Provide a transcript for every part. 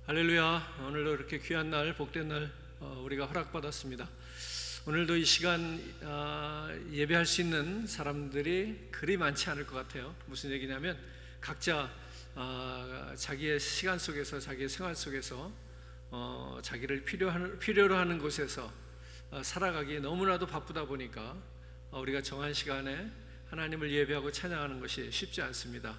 할렐루야. 오늘도 이렇게 귀한 날, 복된 날 우리가 허락받았습니다. 오늘도 이 시간 예배할 수 있는 사람들이 그리 많지 않을 것 같아요. 무슨 얘기냐면 각자 자기의 시간 속에서, 자기의 생활 속에서 자기를 필요로 하는 곳에서 살아가기 너무나도 바쁘다 보니까 우리가 정한 시간에 하나님을 예배하고 찬양하는 것이 쉽지 않습니다.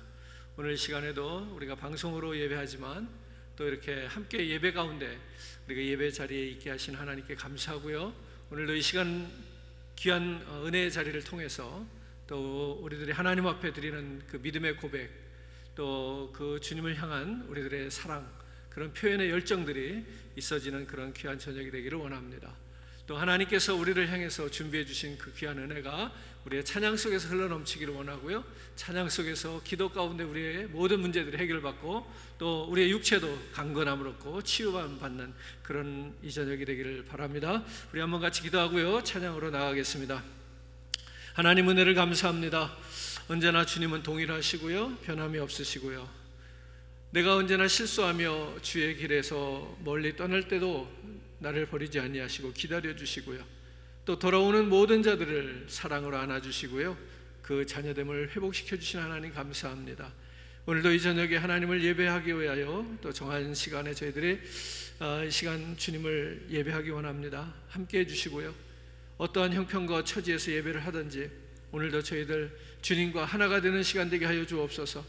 오늘 시간에도 우리가 방송으로 예배하지만 또 이렇게 함께 예배 가운데 우리가 예배 자리에 있게 하신 하나님께 감사하고요. 오늘도 이 시간 귀한 은혜의 자리를 통해서 또 우리들이 하나님 앞에 드리는 그 믿음의 고백, 또 그 주님을 향한 우리들의 사랑, 그런 표현의 열정들이 있어지는 그런 귀한 저녁이 되기를 원합니다. 또 하나님께서 우리를 향해서 준비해 주신 그 귀한 은혜가 우리의 찬양 속에서 흘러넘치기를 원하고요, 찬양 속에서 기도 가운데 우리의 모든 문제들이 해결받고 또 우리의 육체도 강건함을 얻고 치유받는 그런 이 저녁이 되기를 바랍니다. 우리 한번 같이 기도하고요, 찬양으로 나가겠습니다. 하나님 은혜를 감사합니다. 언제나 주님은 동일하시고요, 변함이 없으시고요, 내가 언제나 실수하며 주의 길에서 멀리 떠날 때도 나를 버리지 아니하시고 기다려주시고요, 또 돌아오는 모든 자들을 사랑으로 안아주시고요, 그 자녀됨을 회복시켜 주신 하나님 감사합니다. 오늘도 이 저녁에 하나님을 예배하기 위하여 또 정한 시간에 저희들이 이 시간 주님을 예배하기 원합니다. 함께 해주시고요, 어떠한 형편과 처지에서 예배를 하든지 오늘도 저희들 주님과 하나가 되는 시간 되게 하여 주옵소서.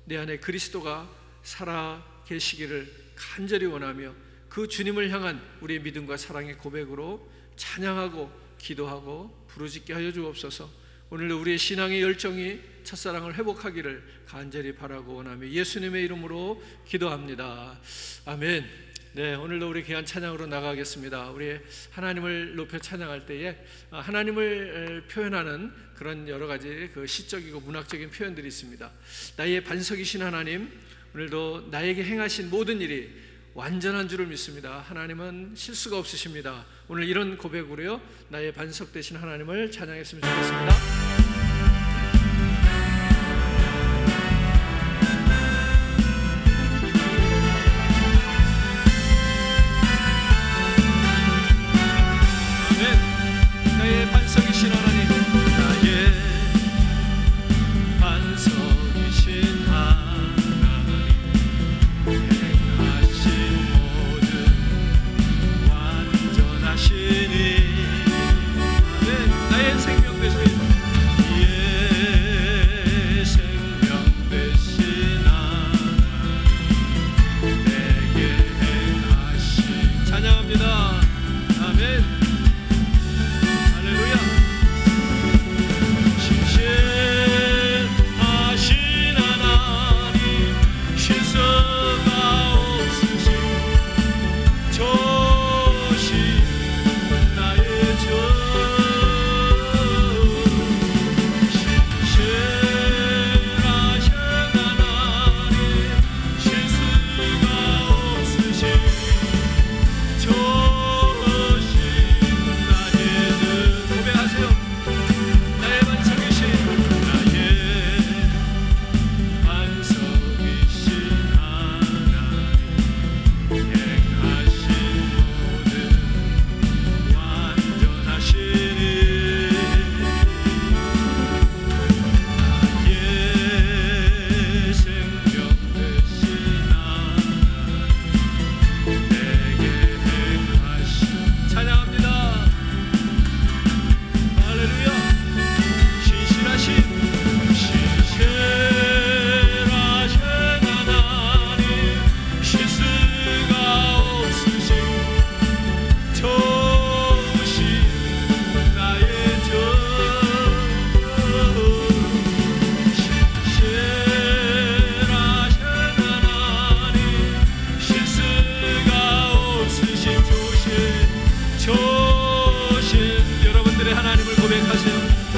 내 안에 그리스도가 살아 계시기를 간절히 원하며 그 주님을 향한 우리의 믿음과 사랑의 고백으로 찬양하고 기도하고 부르짖게 하여 주옵소서. 오늘도 우리의 신앙의 열정이 첫사랑을 회복하기를 간절히 바라고 원하며 예수님의 이름으로 기도합니다. 아멘. 네, 오늘도 우리 귀한 찬양으로 나가겠습니다. 우리 하나님을 높여 찬양할 때에 하나님을 표현하는 그런 여러 가지 그 시적이고 문학적인 표현들이 있습니다. 나의 반석이신 하나님, 오늘도 나에게 행하신 모든 일이 완전한 줄을 믿습니다. 하나님은 실수가 없으십니다. 오늘 이런 고백으로요, 나의 반석 되신 하나님을 찬양했으면 좋겠습니다.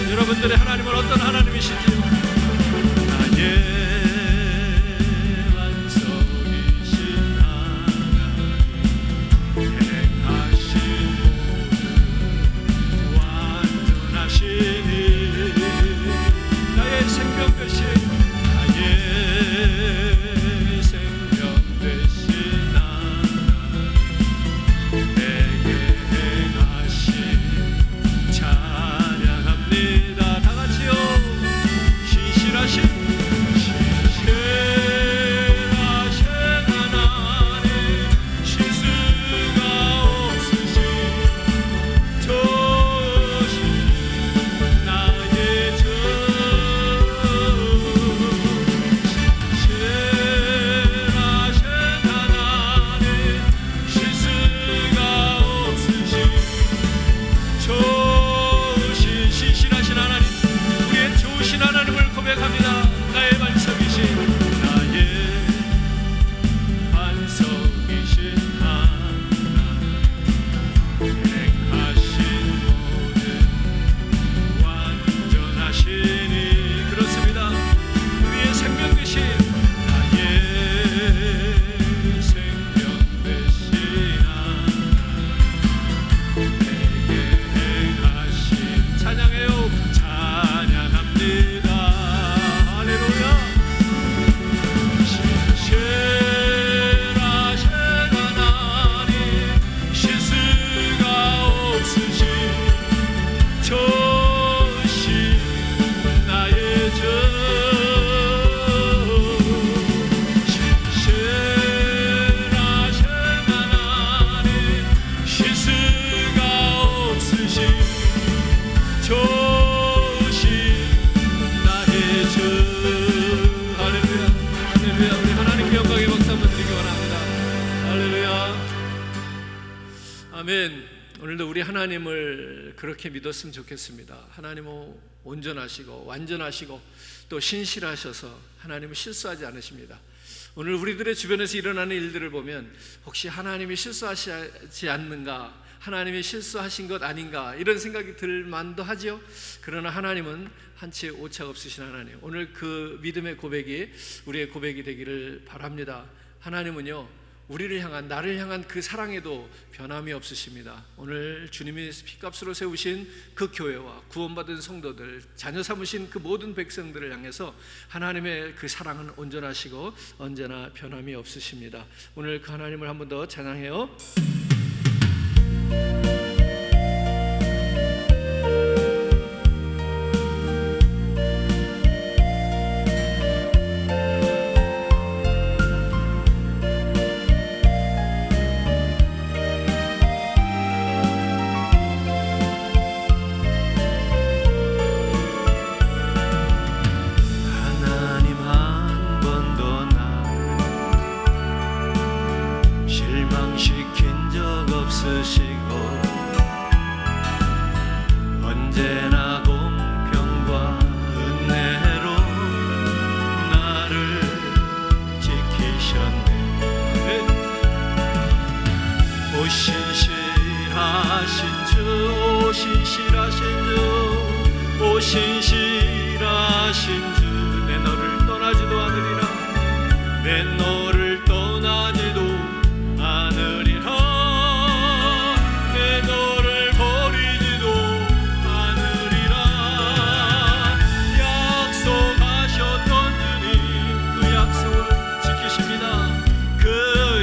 여러분들의 하나님은 어떤 하나님이신지요? 나의 반석이신 하나님, 행하신 모든 완전하시니 나의 생명 되신 나의 생명 되신 하나님, 아멘. 오늘도 우리 하나님을 그렇게 믿었으면 좋겠습니다. 하나님은 온전하시고 완전하시고 또 신실하셔서 하나님은 실수하지 않으십니다. 오늘 우리들의 주변에서 일어나는 일들을 보면 혹시 하나님이 실수하시지 않는가, 하나님이 실수하신 것 아닌가 이런 생각이 들 만도 하죠. 그러나 하나님은 한치 오차 없으신 하나님, 오늘 그 믿음의 고백이 우리의 고백이 되기를 바랍니다. 하나님은요, 우리를 향한, 나를 향한 그 사랑에도 변함이 없으십니다. 오늘 주님이 피값으로 세우신 그 교회와 구원받은 성도들, 자녀 삼으신 그 모든 백성들을 향해서 하나님의 그 사랑은 온전하시고 언제나 변함이 없으십니다. 오늘 그 하나님을 한 번 더 찬양해요. 언제나 공평과 은혜로 나를 지키셨네. 오 신실하신 주, 오 신실하신 주, 오 신실하신 주, 내 너를 떠나지도 않으리라, 내 너를 떠나지도 않으리라.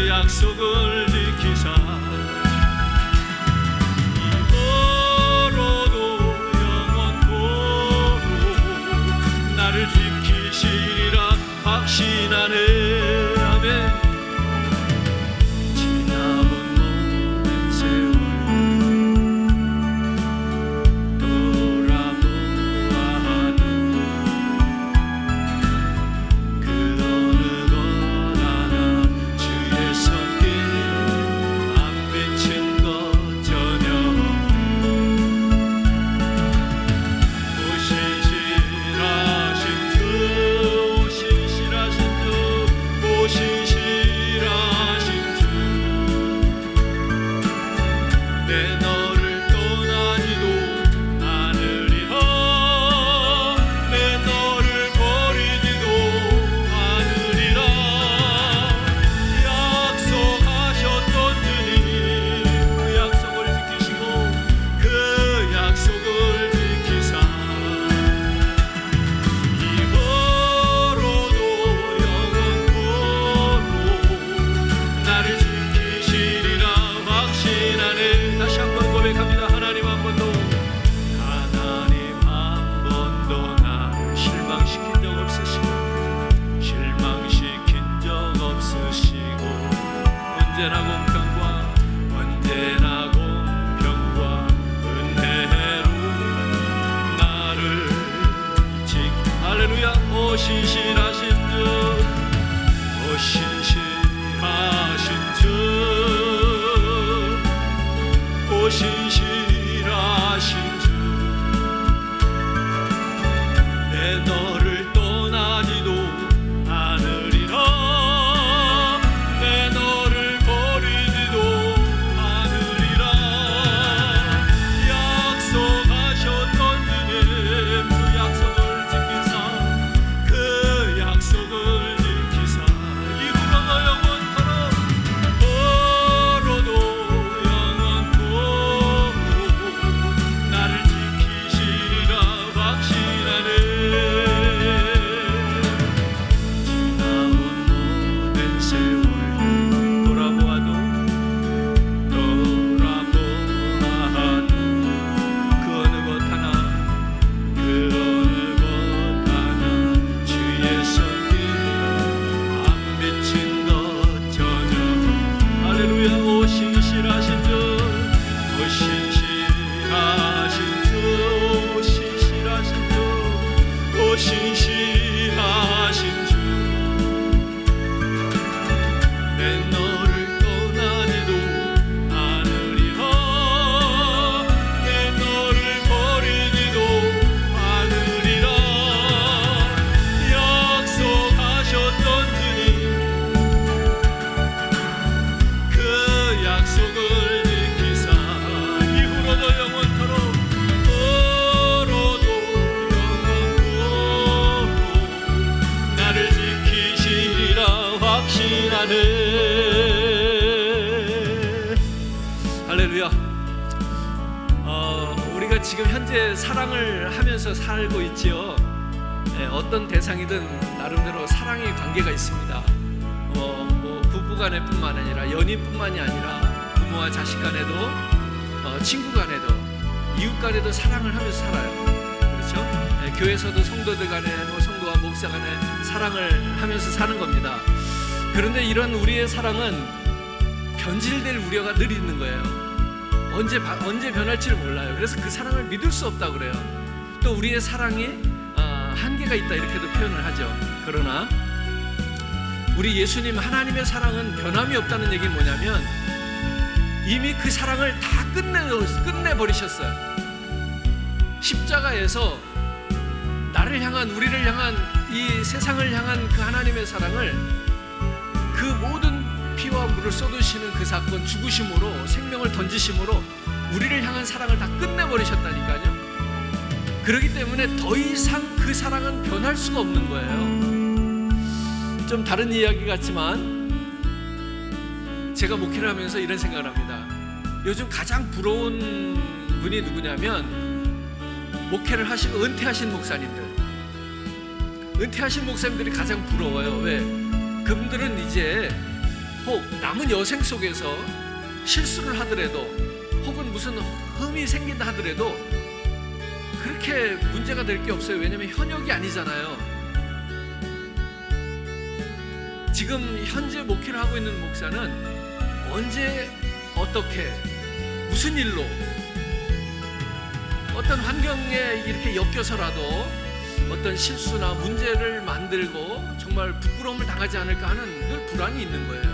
약속을 지키사 이후로도 영원토록 나를 지키시리라 확신하네. 아멘. 지나온 모든 세월 돌아보아하는 그 어느 것 하나 주의 손길 안 비친 것 전혀 없네. 오 신실하신 주, 오 신실하신 주, 오 신실하신 주, 내 너를 떠나지도 않으리라, 내 너를 버리지도 않으리라. 약속하셨던 주님, 그 약속을 지키시고 그 약속을 지키사 이후로도 영원토록 나를 지키시리라 확신하네. 다시 한번 고백합니다. 하나님 한 번도, 하나님 한 번도 나를 실망시킨 적 없으시고, 실망시킨 적 없으시고, 언제나 공평과 은혜로 나를 할렐루야. 오 신실하신 주, 오 신실하신 주, 오 신실하신 주, 내 너를 떠나지도 않으리라, 내 너를 버리지도 않으리라. 약속하셨던 주님, 그 약속을 지키사 그 이제 사랑을 하면서 살고 있지요. 어떤 대상이든 나름대로 사랑의 관계가 있습니다. 뭐 부부간에 뿐만 아니라 연인뿐만이 아니라 부모와 자식 간에도 친구 간에도 이웃 간에도 사랑을 하면서 살아요. 그렇죠? 교회에서도 성도들 간에 성도와 목사 간에 사랑을 하면서 사는 겁니다. 그런데 이런 우리의 사랑은 변질될 우려가 늘 있는 거예요. 언제 변할지를 몰라요. 그래서 그 사랑을 믿을 수 없다고 그래요. 또 우리의 사랑이 한계가 있다 이렇게도 표현을 하죠. 그러나 우리 예수님 하나님의 사랑은 변함이 없다는 얘기는 뭐냐면 이미 그 사랑을 다 끝내버리셨어요. 십자가에서 나를 향한, 우리를 향한, 이 세상을 향한 그 하나님의 사랑을 그 모든 피와 물을 쏟으시는 그 사건, 죽으심으로, 생명을 던지심으로 우리를 향한 사랑을 다 끝내버리셨다니까요. 그렇기 때문에 더 이상 그 사랑은 변할 수가 없는 거예요. 좀 다른 이야기 같지만 제가 목회를 하면서 이런 생각을 합니다. 요즘 가장 부러운 분이 누구냐면 목회를 하시고 은퇴하신 목사님들. 은퇴하신 목사님들이 가장 부러워요. 왜? 그분들은 이제 혹 남은 여생 속에서 실수를 하더라도 혹은 무슨 흠이 생긴다 하더라도 그렇게 문제가 될 게 없어요. 왜냐하면 현역이 아니잖아요. 지금 현재 목회를 하고 있는 목사는 언제 어떻게 무슨 일로 어떤 환경에 이렇게 엮여서라도 어떤 실수나 문제를 만들고 정말 부끄러움을 당하지 않을까 하는 늘 불안이 있는 거예요.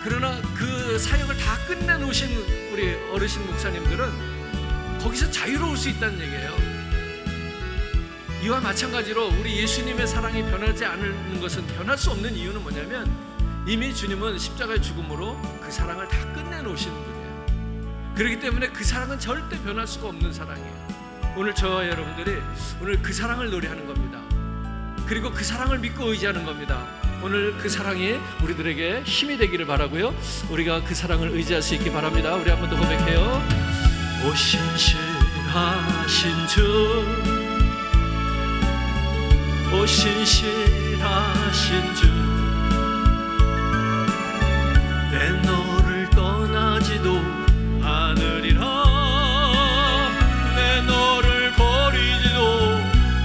그러나 그 사역을 다 끝내놓으신 우리 어르신 목사님들은 거기서 자유로울 수 있다는 얘기예요. 이와 마찬가지로 우리 예수님의 사랑이 변하지 않는 것은, 변할 수 없는 이유는 뭐냐면 이미 주님은 십자가의 죽음으로 그 사랑을 다 끝내놓으신 분이에요. 그렇기 때문에 그 사랑은 절대 변할 수가 없는 사랑이에요. 오늘 저와 여러분들이 오늘 그 사랑을 노래하는 겁니다. 그리고 그 사랑을 믿고 의지하는 겁니다. 오늘 그 사랑이 우리들에게 힘이 되기를 바라고요. 우리가 그 사랑을 의지할 수 있기 바랍니다. 우리 한 번 더 고백해요. 오 신실하신 주, 오 신실하신 주, 내 너를 떠나지도 않으리라, 내 너를 버리지도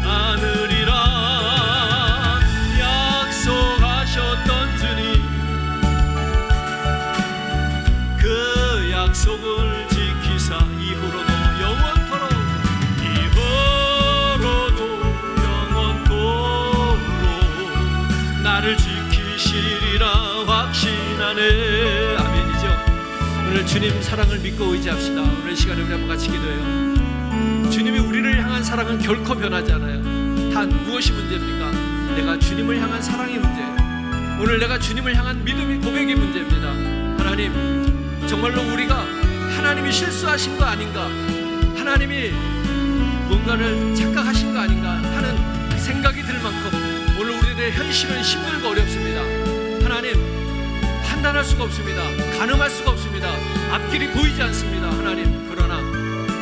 않으리라. 약속하셨던 주님, 그 약속을 지키사 이후로도 영원토록, 이후로도 영원토록 나를 지키시리라 확신하네. 아멘이죠. 오늘 주님 사랑을 믿고 의지합시다. 오늘 시간에 우리 한번 같이 기도해요. 주님이 우리를 향한 사랑은 결코 변하지 않아요. 단 무엇이 문제입니까? 내가 주님을 향한 사랑이 문제예요. 오늘 내가 주님을 향한 믿음이, 고백이 문제입니다. 하나님, 정말로 우리가 하나님이 실수하신 거 아닌가, 하나님이 뭔가를 착각하신 거 아닌가 하는 생각이 들 만큼 오늘 우리들의 현실은 힘들고 어렵습니다. 하나님, 판단할 수가 없습니다. 가늠할 수가 없습니다. 앞길이 보이지 않습니다. 하나님, 그러나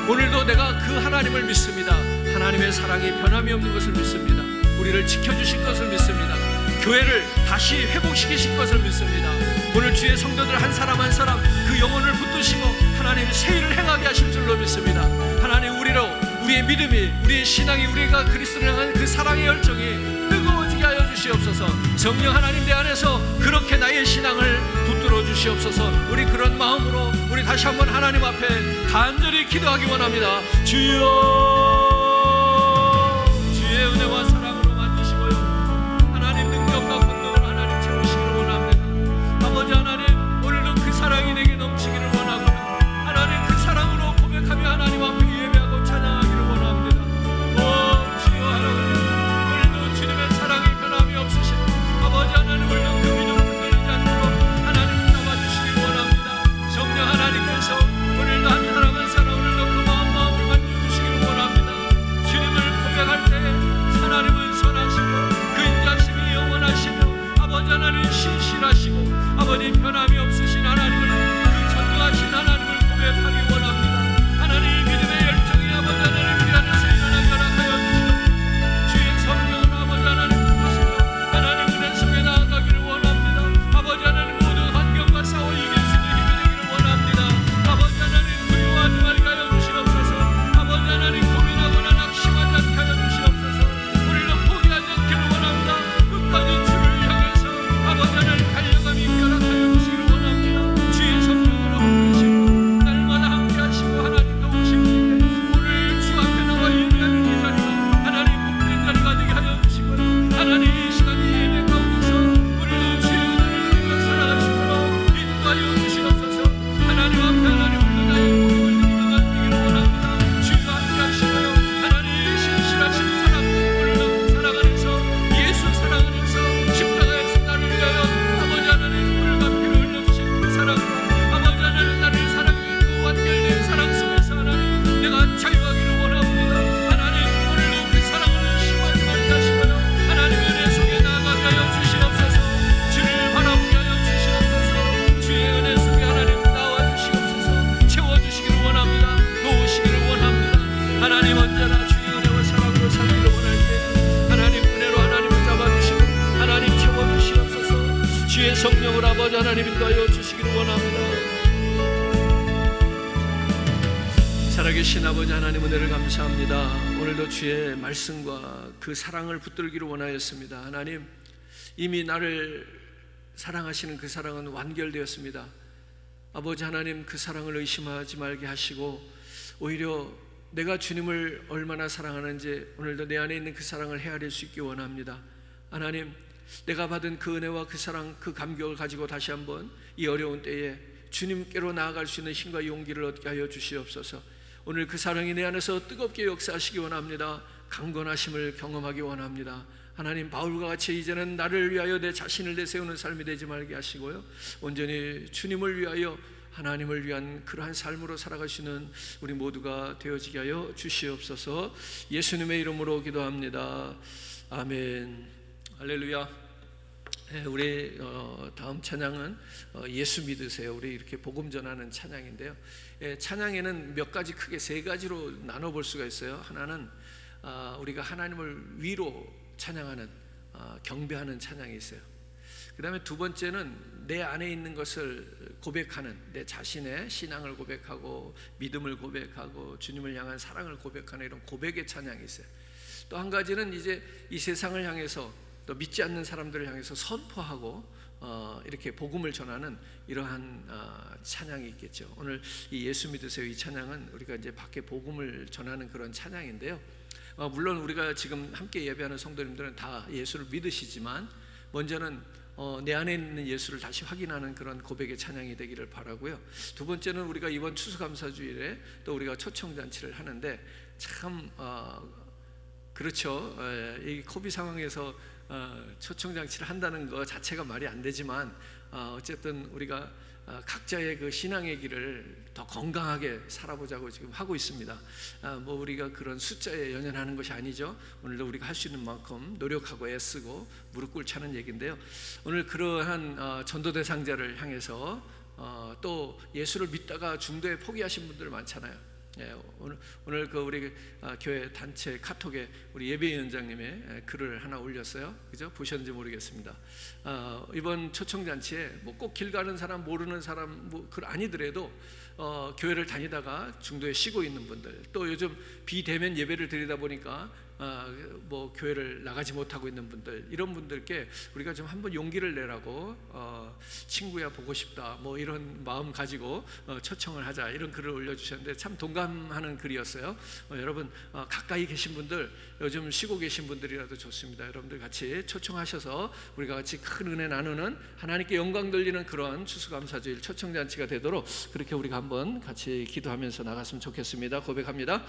오늘도 내가 그 하나님을 믿습니다. 하나님의 사랑이 변함이 없는 것을 믿습니다. 우리를 지켜주실 것을 믿습니다. 교회를 다시 회복시키실 것을 믿습니다. 오늘 주의 성도들 한 사람 한 사람 그 영혼을 붙드시고 하나님 새 일을 행하게 하실 줄로 믿습니다. 하나님, 우리의 믿음이, 우리의 신앙이, 우리가 그리스도를 향한 그 사랑의 열정이 뜨거워지게 하여 주시옵소서. 성령 하나님 내 안에서 그렇게 나의 신앙을 붙들어 주시옵소서. 우리 그런 마음으로 우리 다시 한번 하나님 앞에 간절히 기도하기 원합니다. 주여, 주의 은혜와 사랑으로 만드시고요, 하나님 능력과 권능을 하나님 채우시기를 원합니다. 아버지 하나님, 오늘도 그 사랑이 내게 넘치기를 원하고요, 하나님 그 사랑으로 고백하며 하나님 앞에 예배하고 찬양하기를 원합니다. 오 주여 하나님, 오늘도 주님의 사랑이 변함이 없으신 아버지 하나님, 오늘도 그 믿음 흔들리지 않도록 하나님 잡아주시기 원합니다. 성령 하나님께서 오늘도 한 사람 한 사람 오늘도 그 마음을 만져주시기를 원합니다. 성령을 아버지 하나님 인도하여 주시기를 원합니다. 살아계신 아버지 하나님 은혜를 감사합니다. 오늘도 주의 말씀과 그 사랑을 붙들기를 원하였습니다. 하나님, 이미 나를 사랑하시는 그 사랑은 완결되었습니다. 아버지 하나님, 그 사랑을 의심하지 말게 하시고 오히려 내가 주님을 얼마나 사랑하는지 오늘도 내 안에 있는 그 사랑을 헤아릴 수 있기 원합니다. 하나님, 내가 받은 그 은혜와 그 사랑, 그 감격을 가지고 다시 한번 이 어려운 때에 주님께로 나아갈 수 있는 힘과 용기를 얻게 하여 주시옵소서. 오늘 그 사랑이 내 안에서 뜨겁게 역사하시기 원합니다. 강건하심을 경험하기 원합니다. 하나님, 바울과 같이 이제는 나를 위하여 내 자신을 내세우는 삶이 되지 말게 하시고요, 온전히 주님을 위하여 하나님을 위한 그러한 삶으로 살아가시는 우리 모두가 되어지게 하여 주시옵소서. 예수님의 이름으로 기도합니다. 아멘. 할렐루야. 우리 다음 찬양은 예수 믿으세요. 우리 이렇게 복음 전하는 찬양인데요, 찬양에는 몇 가지, 크게 세 가지로 나눠볼 수가 있어요. 하나는 우리가 하나님을 위로 찬양하는, 경배하는 찬양이 있어요. 그 다음에 두 번째는 내 안에 있는 것을 고백하는, 내 자신의 신앙을 고백하고 믿음을 고백하고 주님을 향한 사랑을 고백하는 이런 고백의 찬양이 있어요. 또 한 가지는 이제 이 세상을 향해서, 또 믿지 않는 사람들을 향해서 선포하고 이렇게 복음을 전하는 이러한 찬양이 있겠죠. 오늘 이 예수 믿으세요, 이 찬양은 우리가 이제 밖에 복음을 전하는 그런 찬양인데요, 물론 우리가 지금 함께 예배하는 성도님들은 다 예수를 믿으시지만 먼저는 내 안에 있는 예수를 다시 확인하는 그런 고백의 찬양이 되기를 바라고요. 두 번째는 우리가 이번 추수감사주일에 또 우리가 초청잔치를 하는데, 참 그렇죠. 이 코비 상황에서 초청잔치를 한다는 것 자체가 말이 안 되지만 어쨌든 우리가 각자의 그 신앙의 길을 더 건강하게 살아보자고 지금 하고 있습니다. 뭐 우리가 그런 숫자에 연연하는 것이 아니죠. 오늘도 우리가 할 수 있는 만큼 노력하고 애쓰고 무릎 꿇자는 얘기인데요, 오늘 그러한 전도 대상자를 향해서 또 예수를 믿다가 중도에 포기하신 분들 많잖아요. 오늘 그 우리 교회 단체 카톡에 우리 예배위원장님의 글을 하나 올렸어요. 그죠? 보셨는지 모르겠습니다. 이번 초청잔치에 뭐 꼭 길 가는 사람, 모르는 사람 뭐 그 아니더라도 교회를 다니다가 중도에 쉬고 있는 분들, 또 요즘 비대면 예배를 드리다 보니까 뭐 교회를 나가지 못하고 있는 분들, 이런 분들께 우리가 좀 한번 용기를 내라고 친구야 보고 싶다 뭐 이런 마음 가지고 초청을 하자, 이런 글을 올려주셨는데 참 동감하는 글이었어요. 여러분 가까이 계신 분들, 요즘 쉬고 계신 분들이라도 좋습니다. 여러분들 같이 초청하셔서 우리가 같이 큰 은혜 나누는, 하나님께 영광 돌리는 그런 추수감사주일 초청잔치가 되도록 그렇게 우리가 한번 같이 기도하면서 나갔으면 좋겠습니다. 고백합니다.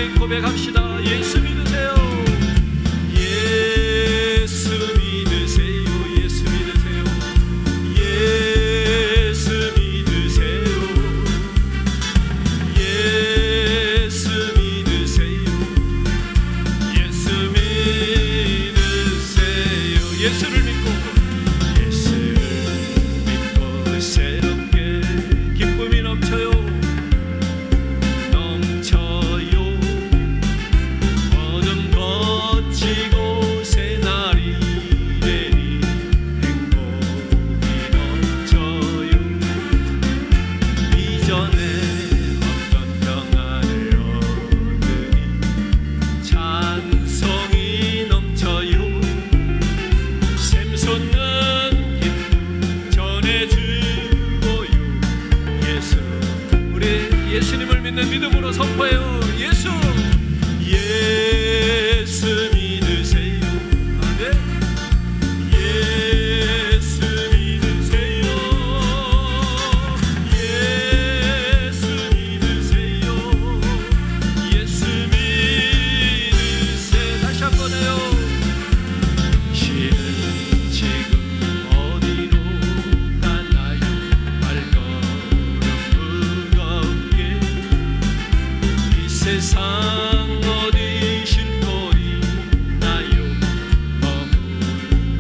함께 고백합시다. 예수 믿으세요. 예수 믿으세요. 예수 믿으세요. 예수 믿으세요. 예수 믿으세요. 예수 믿으세요. 예수를 믿고 새롭게 기쁨이 넘쳐요. 어둠 거치고 새 날이 되니 행복이 넘쳐요. 이전에 없던 평안을 얻으니 찬송이 넘쳐요. 샘솟는 기쁨 전해주고요. 예수, 우리 예수님을 믿는 믿음으로 선포해요. 예수, 예수 믿으세요. 아멘. 예수 믿으세요. 예수 믿으세요. 예수 믿으세요. 다시 한번 해요. 신은 지금 어디로 가나요? 발걸음 무겁게 이 세상 어디 쉴 곳 있나요? 머물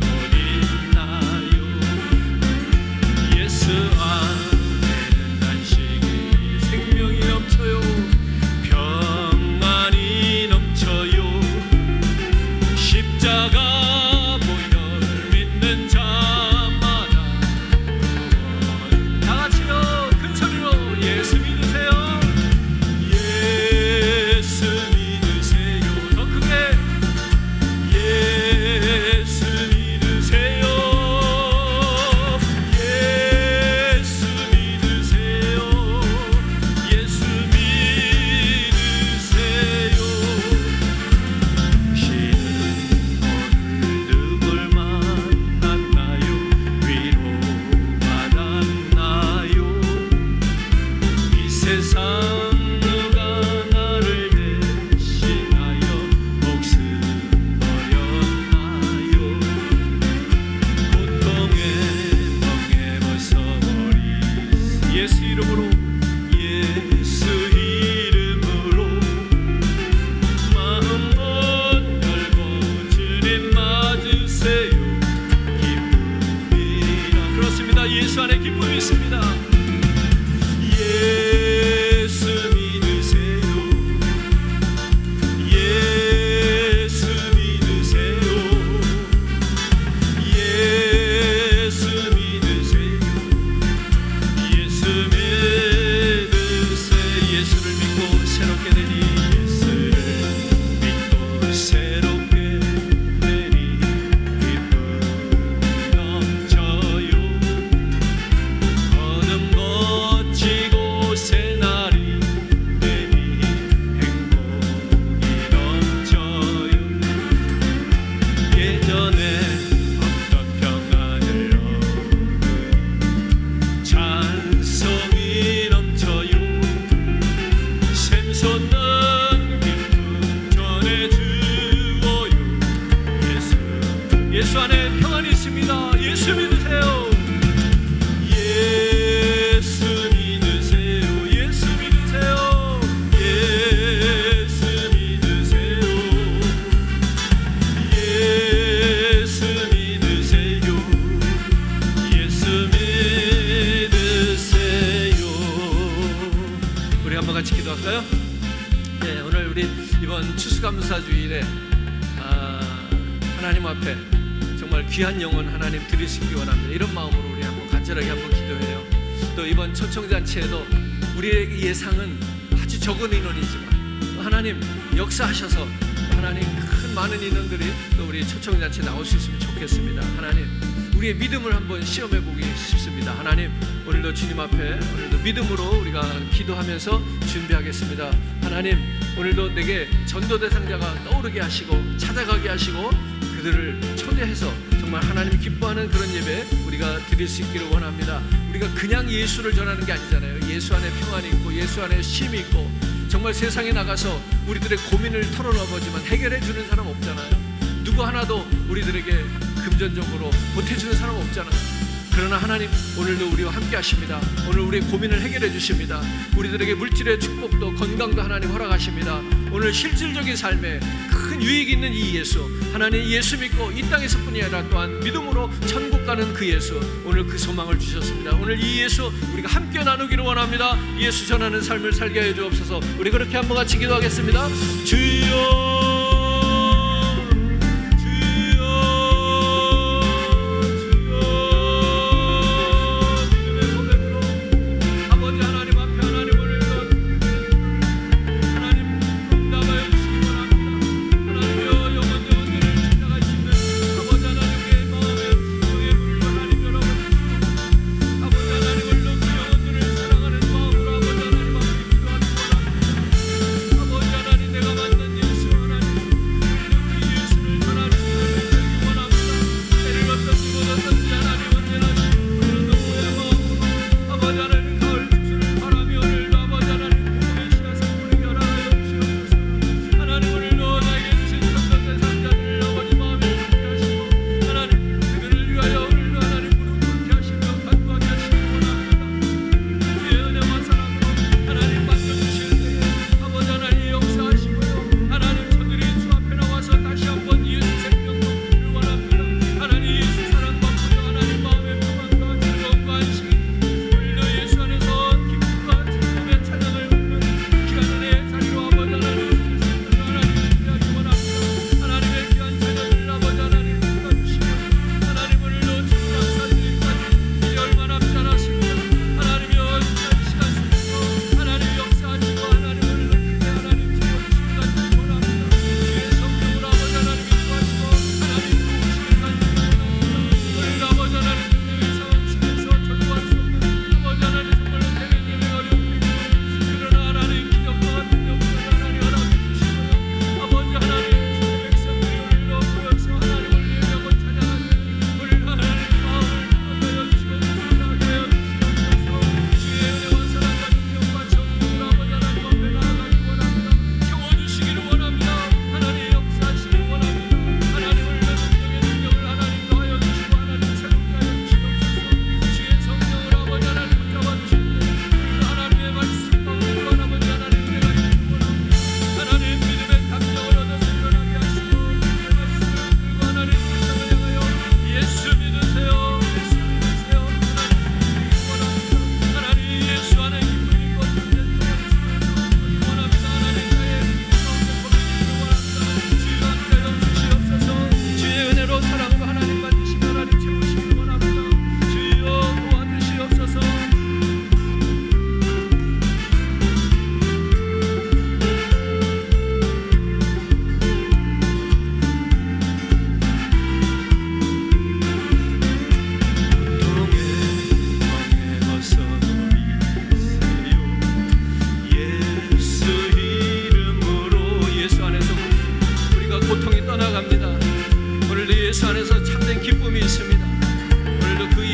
곳 있나요? 예수 안에는 안식이 생명이 넘쳐요. 평안이 넘쳐요. 십자가 보혈 믿는 자마다 다 같이요 큰 소리로 예수 믿으세요. 예수 믿으세요. 더 크게 예수 믿으세요. 예수 믿으세요. 예수 믿으세요. 신은 오늘 누굴 만났나요? 위로받았나요? 이 세상 누가 나를 대신하여 목숨 버렸나요? 고통에 멍에 벗어버린 예수 이름으로 예수 이름으로 마음 문 열고 주님 맞으세요. 기쁨이라. 그렇습니다. 예수 안에 기쁨이 있습니다. 예수 믿으세요. 예수 믿으세요. 예수 믿으세요. 예수 믿으세요. 예수를 믿고 새롭게 되니 예수를 믿고 새롭게 되니 기쁨이 넘쳐요. 어둠 거치고 새 날이 되니 행복이 넘쳐요. 예전에 없던 평안을 얻으니 찬송이 넘쳐요. 샘솟는 기쁨 전해주어요. 예수 안에 평안이 있습니다. 예수 믿으세요. 예수 믿으세요. 예수 믿으세요. 예수 믿으세요. 예수 믿으세요. 예수 믿으세요. 우리 한번 같이 기도할까요? 네, 오늘 우리 이번 추수감사주일에 하나님 앞에 정말 귀한 영혼 하나님 드리시기 원합니다. 이런 마음으로 우리 한번 간절하게 한번 기도해요. 또 이번 초청잔치에도 우리의 예상은 아주 적은 인원이지만 하나님 역사하셔서 하나님 큰 많은 인원들이 또 우리 초청잔치에 나올 수 있으면 좋겠습니다. 하나님 우리의 믿음을 한번 시험해 보기 싶습니다. 하나님 오늘도 주님 앞에 오늘도 믿음으로 우리가 기도하면서 준비하겠습니다. 하나님 오늘도 내게 전도 대상자가 떠오르게 하시고 찾아가게 하시고 그들을 초대해서 정말 하나님이 기뻐하는 그런 예배 우리가 드릴 수 있기를 원합니다. 우리가 그냥 예수를 전하는 게 아니잖아요. 예수 안에 평안이 있고 예수 안에 쉼이 있고 정말 세상에 나가서 우리들의 고민을 털어놓아보지만 해결해 주는 사람 없잖아요. 누구 하나도 우리들에게 금전적으로 보태주는 사람 없잖아요. 그러나 하나님 오늘도 우리와 함께 하십니다. 오늘 우리의 고민을 해결해 주십니다. 우리들에게 물질의 축복도 건강도 하나님 허락하십니다. 오늘 실질적인 삶에 큰 유익이 있는 이 예수, 하나님 예수 믿고 이 땅에서뿐이 아니라 또한 믿음으로 천국 가는 그 예수, 오늘 그 소망을 주셨습니다. 오늘 이 예수 우리가 함께 나누기를 원합니다. 예수 전하는 삶을 살게 해 주옵소서. 우리 그렇게 한번 같이 기도하겠습니다. 주여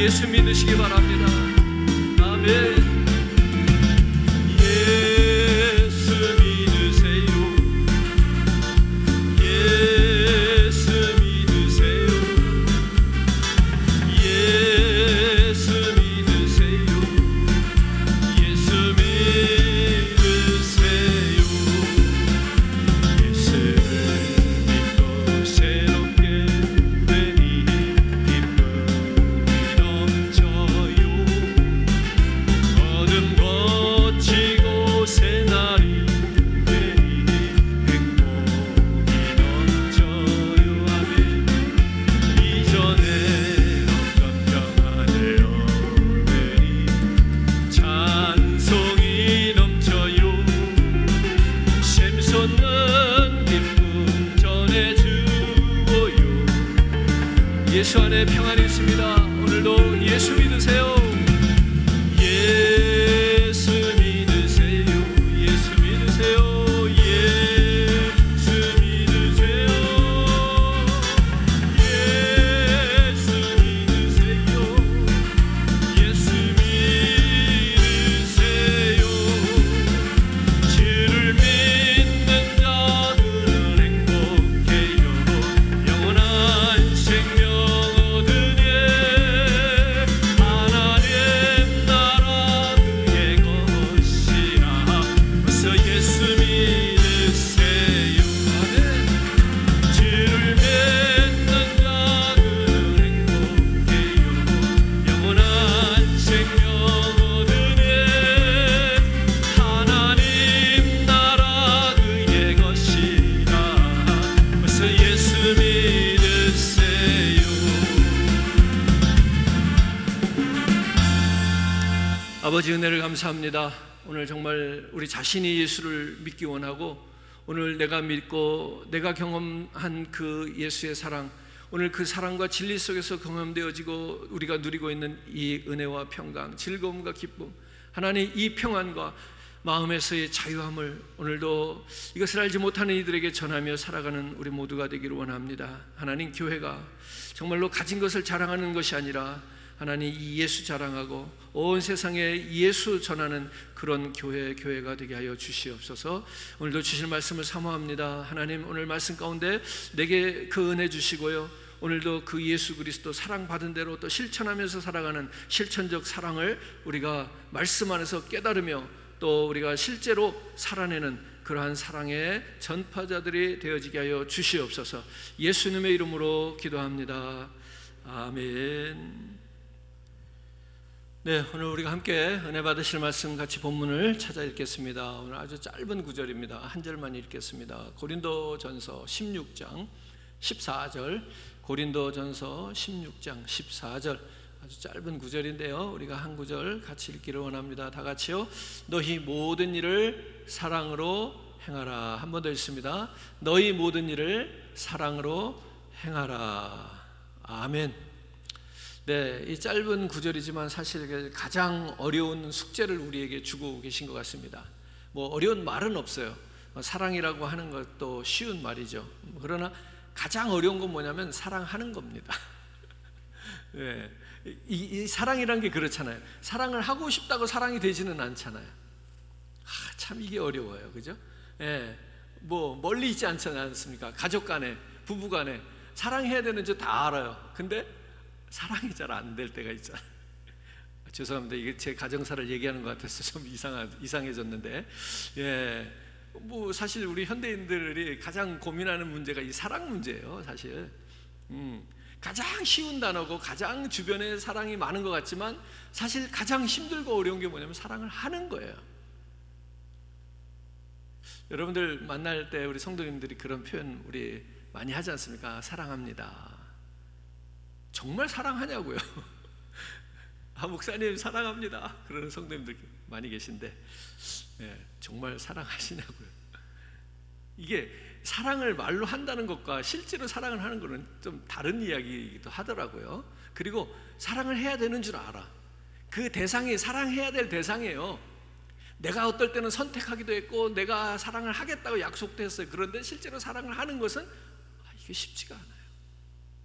예수 믿으시기 바랍니다. 아멘. 예수 안에 평안이 있습니다. 오늘도 예수 믿으세요. 예수 믿으세요. 예수 믿으세요. 예수 믿으세요. 예수 믿으세요. 예수 믿으세요. 주를 은혜를 감사합니다. 오늘 정말 우리 자신이 예수를 믿기 원하고, 오늘 내가 믿고 내가 경험한 그 예수의 사랑, 오늘 그 사랑과 진리 속에서 경험되어지고 우리가 누리고 있는 이 은혜와 평강, 즐거움과 기쁨, 하나님 이 평안과 마음에서의 자유함을 오늘도 이것을 알지 못하는 이들에게 전하며 살아가는 우리 모두가 되기를 원합니다. 하나님, 교회가 정말로 가진 것을 자랑하는 것이 아니라 하나님 이 예수 자랑하고 온 세상에 예수 전하는 그런 교회가 되게 하여 주시옵소서. 오늘도 주실 말씀을 사모합니다. 하나님, 오늘 말씀 가운데 내게 그 은혜 주시고요, 오늘도 그 예수 그리스도 사랑받은 대로 또 실천하면서 살아가는 실천적 사랑을 우리가 말씀 안에서 깨달으며 또 우리가 실제로 살아내는 그러한 사랑의 전파자들이 되어지게 하여 주시옵소서. 예수님의 이름으로 기도합니다. 아멘. 네, 오늘 우리가 함께 은혜 받으실 말씀 같이 본문을 찾아 읽겠습니다. 오늘 아주 짧은 구절입니다. 한 절만 읽겠습니다. 고린도전서 16장 14절, 고린도전서 16장 14절, 아주 짧은 구절인데요, 우리가 한 구절 같이 읽기를 원합니다. 다 같이요. 너희 모든 일을 사랑으로 행하라. 한 번 더 읽습니다. 너희 모든 일을 사랑으로 행하라. 아멘. 네, 이 짧은 구절이지만 사실 가장 어려운 숙제를 우리에게 주고 계신 것 같습니다. 뭐 어려운 말은 없어요. 사랑이라고 하는 것도 쉬운 말이죠. 그러나 가장 어려운 건 뭐냐면 사랑하는 겁니다. 네, 이 사랑이란 게 그렇잖아요. 사랑을 하고 싶다고 사랑이 되지는 않잖아요. 참 이게 어려워요, 그죠? 네, 뭐 멀리 있지 않습니까? 가족 간에, 부부 간에 사랑해야 되는 줄 다 알아요. 근데 사랑이 잘 안 될 때가 있잖아요. 죄송합니다. 이게 제 가정사를 얘기하는 것 같아서 좀 이상해졌는데, 예, 뭐 사실 우리 현대인들이 가장 고민하는 문제가 이 사랑 문제예요, 사실. 가장 쉬운 단어고 가장 주변에 사랑이 많은 것 같지만 사실 가장 힘들고 어려운 게 뭐냐면 사랑을 하는 거예요. 여러분들 만날 때 우리 성도님들이 그런 표현 우리 많이 하지 않습니까? 사랑합니다. 정말 사랑하냐고요? 아, 목사님 사랑합니다 그러는 성도님들 많이 계신데, 예, 정말 사랑하시냐고요? 이게 사랑을 말로 한다는 것과 실제로 사랑을 하는 것은 좀 다른 이야기이기도 하더라고요. 그리고 사랑을 해야 되는 줄 알아. 그 대상이 사랑해야 될 대상이에요. 내가 어떨 때는 선택하기도 했고 내가 사랑을 하겠다고 약속도 했어요. 그런데 실제로 사랑을 하는 것은 이게 쉽지가 않아요.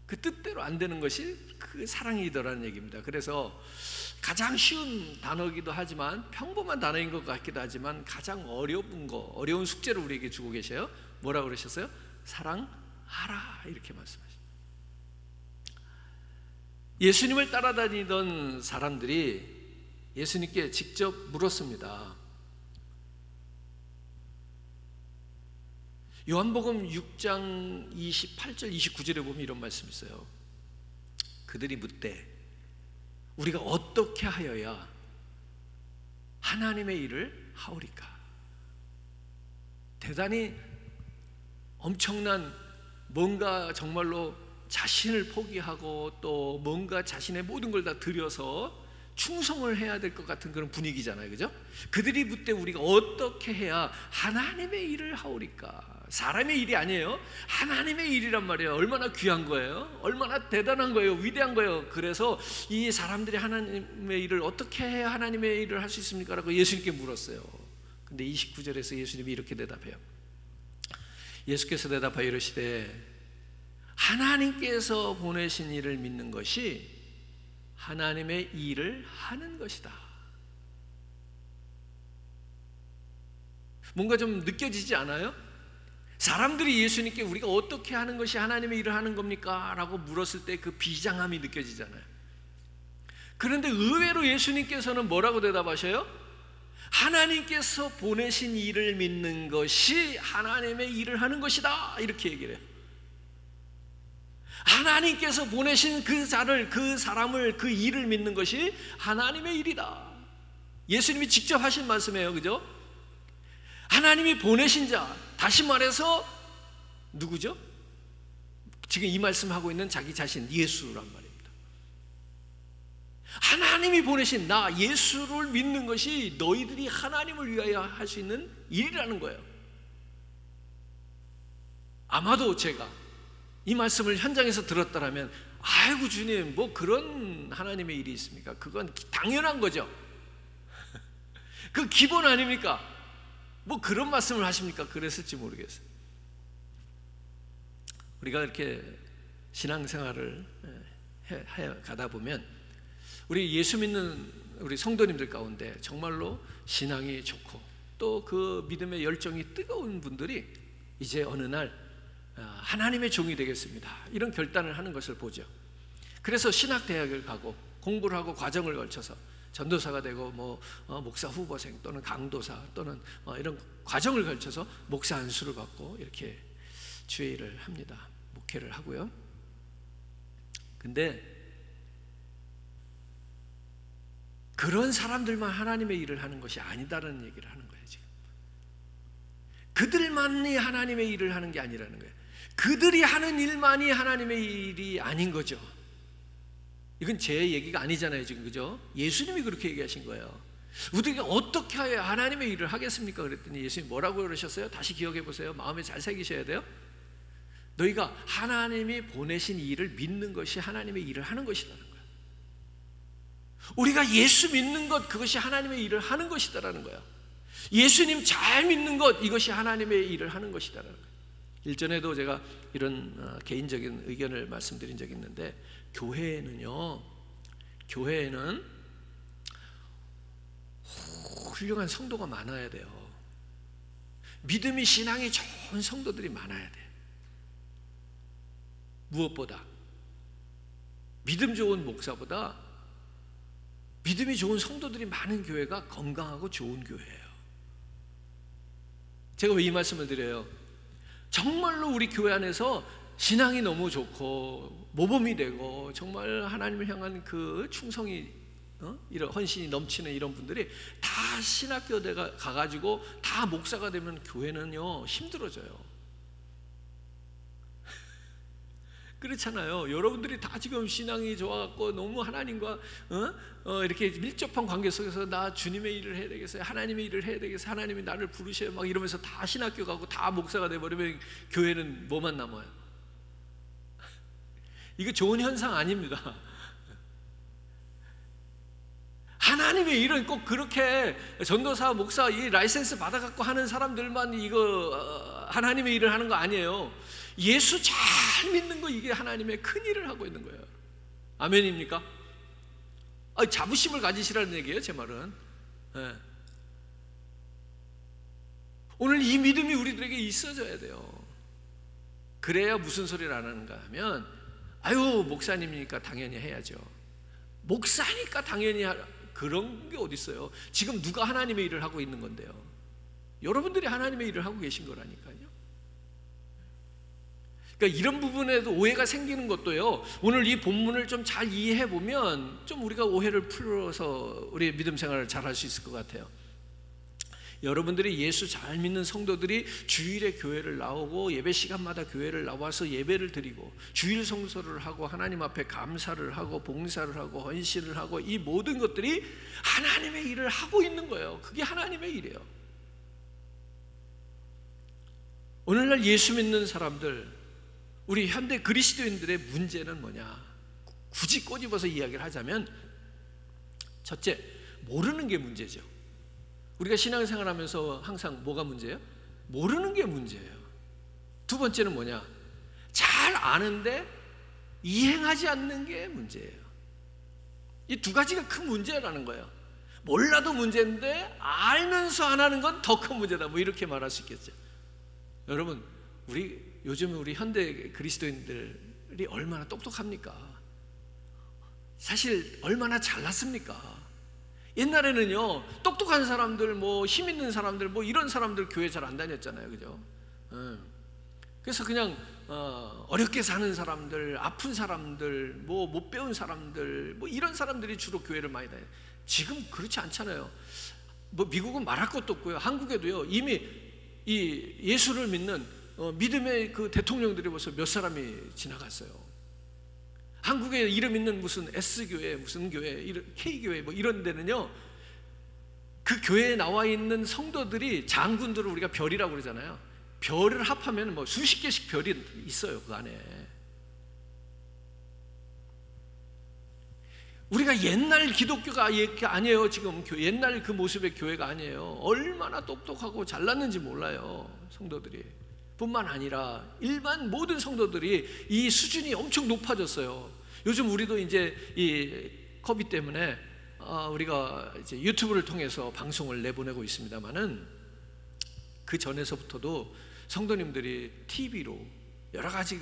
그 뜻대로 안 되는 것이 그 사랑이더라는 얘기입니다. 그래서 가장 쉬운 단어이기도 하지만 평범한 단어인 것 같기도 하지만 가장 어려운 숙제를 우리에게 주고 계셔요. 뭐라고 그러셨어요? 사랑하라, 이렇게 말씀하십니다. 예수님을 따라다니던 사람들이 예수님께 직접 물었습니다. 요한복음 6장 28절 29절에 보면 이런 말씀이 있어요. 그들이 묻되 우리가 어떻게 하여야 하나님의 일을 하오리까? 대단히 엄청난, 뭔가 정말로 자신을 포기하고 또 뭔가 자신의 모든 걸 다 들여서 충성을 해야 될 것 같은 그런 분위기잖아요, 그죠? 그들이 묻되 우리가 어떻게 해야 하나님의 일을 하오리까? 사람의 일이 아니에요. 하나님의 일이란 말이에요. 얼마나 귀한 거예요? 얼마나 대단한 거예요? 위대한 거예요. 그래서 이 사람들이 하나님의 일을 어떻게 해야 하나님의 일을 할 수 있습니까? 라고 예수님께 물었어요. 근데 29절에서 예수님이 이렇게 대답해요. 예수께서 대답하여 이르시되 하나님께서 보내신 일을 믿는 것이 하나님의 일을 하는 것이다. 뭔가 좀 느껴지지 않아요? 사람들이 예수님께 우리가 어떻게 하는 것이 하나님의 일을 하는 겁니까? 라고 물었을 때 그 비장함이 느껴지잖아요. 그런데 의외로 예수님께서는 뭐라고 대답하셔요? 하나님께서 보내신 일을 믿는 것이 하나님의 일을 하는 것이다, 이렇게 얘기를 해요. 하나님께서 보내신 그 사람을, 그 일을 믿는 것이 하나님의 일이다. 예수님이 직접 하신 말씀이에요, 그죠? 하나님이 보내신 자, 다시 말해서 누구죠? 지금 이 말씀하고 있는 자기 자신, 예수란 말입니다. 하나님이 보내신 나 예수를 믿는 것이 너희들이 하나님을 위하여 할 수 있는 일이라는 거예요. 아마도 제가 이 말씀을 현장에서 들었더라면 아이고 주님, 뭐 그런 하나님의 일이 있습니까? 그건 당연한 거죠. 그 기본 아닙니까? 뭐 그런 말씀을 하십니까? 그랬을지 모르겠어요. 우리가 이렇게 신앙생활을 해 가다 보면 우리 예수 믿는 우리 성도님들 가운데 정말로 신앙이 좋고 또 그 믿음의 열정이 뜨거운 분들이 이제 어느 날 하나님의 종이 되겠습니다, 이런 결단을 하는 것을 보죠. 그래서 신학대학을 가고 공부를 하고 과정을 거쳐서 전도사가 되고 목사 후보생 또는 강도사 또는 이런 과정을 거쳐서 목사 안수를 받고 이렇게 주의 일을 합니다. 목회를 하고요. 근데 그런 사람들만 하나님의 일을 하는 것이 아니다라는 얘기를 하는 거예요. 지금 그들만이 하나님의 일을 하는 게 아니라는 거예요. 그들이 하는 일만이 하나님의 일이 아닌 거죠. 이건 제 얘기가 아니잖아요 지금, 그죠? 예수님이 그렇게 얘기하신 거예요. 우리가 어떻게 하여 하나님의 일을 하겠습니까? 그랬더니 예수님이 뭐라고 그러셨어요? 다시 기억해 보세요. 마음에 잘 새기셔야 돼요. 너희가 하나님이 보내신 일을 믿는 것이 하나님의 일을 하는 것이라는 거예요. 우리가 예수 믿는 것, 그것이 하나님의 일을 하는 것이다라는 거예요. 예수님 잘 믿는 것, 이것이 하나님의 일을 하는 것이다라는 거예요. 일전에도 제가 이런 개인적인 의견을 말씀드린 적이 있는데, 교회에는 훌륭한 성도가 많아야 돼요. 믿음이 신앙이 좋은 성도들이 많아야 돼. 무엇보다 믿음 좋은 목사보다 믿음이 좋은 성도들이 많은 교회가 건강하고 좋은 교회예요. 제가 왜 이 말씀을 드려요? 정말로 우리 교회 안에서 신앙이 너무 좋고 모범이 되고 정말 하나님을 향한 그 충성이 이런 헌신이 넘치는 이런 분들이 다 신학교에 가가지고 다 목사가 되면 교회는요 힘들어져요. 그렇잖아요. 여러분들이 다 지금 신앙이 좋아갖고 너무 하나님과 이렇게 밀접한 관계 속에서 나 주님의 일을 해야 되겠어요, 하나님의 일을 해야 되겠어요, 하나님이 나를 부르셔요 막 이러면서 다 신학교 가고 다 목사가 돼버리면 교회는 뭐만 남아요? 이거 좋은 현상 아닙니다. 하나님의 일은 꼭 그렇게 전도사, 목사 이 라이센스 받아갖고 하는 사람들만 이거 하나님의 일을 하는 거 아니에요. 예수 잘 믿는 거, 이게 하나님의 큰 일을 하고 있는 거예요. 아멘입니까? 자부심을 가지시라는 얘기예요, 제 말은. 네. 오늘 이 믿음이 우리들에게 있어져야 돼요. 그래야 무슨 소리를 안 하는가 하면, 아유 목사님이니까 당연히 해야죠. 목사니까 당연히 그런 게 어디 있어요? 지금 누가 하나님의 일을 하고 있는 건데요? 여러분들이 하나님의 일을 하고 계신 거라니까요. 그러니까 이런 부분에도 오해가 생기는 것도요, 오늘 이 본문을 좀 잘 이해해 보면 좀 우리가 오해를 풀어서 우리 믿음 생활을 잘 할 수 있을 것 같아요. 여러분들이 예수 잘 믿는 성도들이 주일에 교회를 나오고 예배 시간마다 교회를 나와서 예배를 드리고 주일 성소를 하고 하나님 앞에 감사를 하고 봉사를 하고 헌신을 하고 이 모든 것들이 하나님의 일을 하고 있는 거예요. 그게 하나님의 일이에요. 오늘날 예수 믿는 사람들, 우리 현대 그리스도인들의 문제는 뭐냐? 굳이 꼬집어서 이야기를 하자면, 첫째, 모르는 게 문제죠. 우리가 신앙생활하면서 항상 뭐가 문제예요? 모르는 게 문제예요. 두 번째는 뭐냐? 잘 아는데 이행하지 않는 게 문제예요. 이 두 가지가 큰 문제라는 거예요. 몰라도 문제인데 알면서 안 하는 건 더 큰 문제다, 뭐 이렇게 말할 수 있겠죠. 여러분, 요즘 우리 현대 그리스도인들이 얼마나 똑똑합니까? 사실 얼마나 잘났습니까? 옛날에는요 똑똑한 사람들, 뭐 힘 있는 사람들, 뭐 이런 사람들 교회 잘 안 다녔잖아요, 그죠? 그래서 그냥 어렵게 사는 사람들, 아픈 사람들, 뭐 못 배운 사람들, 뭐 이런 사람들이 주로 교회를 많이 다녀요. 지금 그렇지 않잖아요. 뭐 미국은 말할 것도 없고요, 한국에도요 이미 이 예수를 믿는 믿음의 그 대통령들이 벌써 몇 사람이 지나갔어요. 한국에 이름 있는 무슨 S교회, 무슨 교회, K교회 뭐 이런 데는요, 그 교회에 나와 있는 성도들이 장군들을 우리가 별이라고 그러잖아요. 별을 합하면 뭐 수십 개씩 별이 있어요, 그 안에. 우리가 옛날 기독교가 아니에요. 지금 옛날 그 모습의 교회가 아니에요. 얼마나 똑똑하고 잘났는지 몰라요, 성도들이. 뿐만 아니라 일반 모든 성도들이 이 수준이 엄청 높아졌어요. 요즘 우리도 이제 이 코비드 때문에 우리가 이제 유튜브를 통해서 방송을 내보내고 있습니다만은, 그 전에서부터도 성도님들이 TV로 여러 가지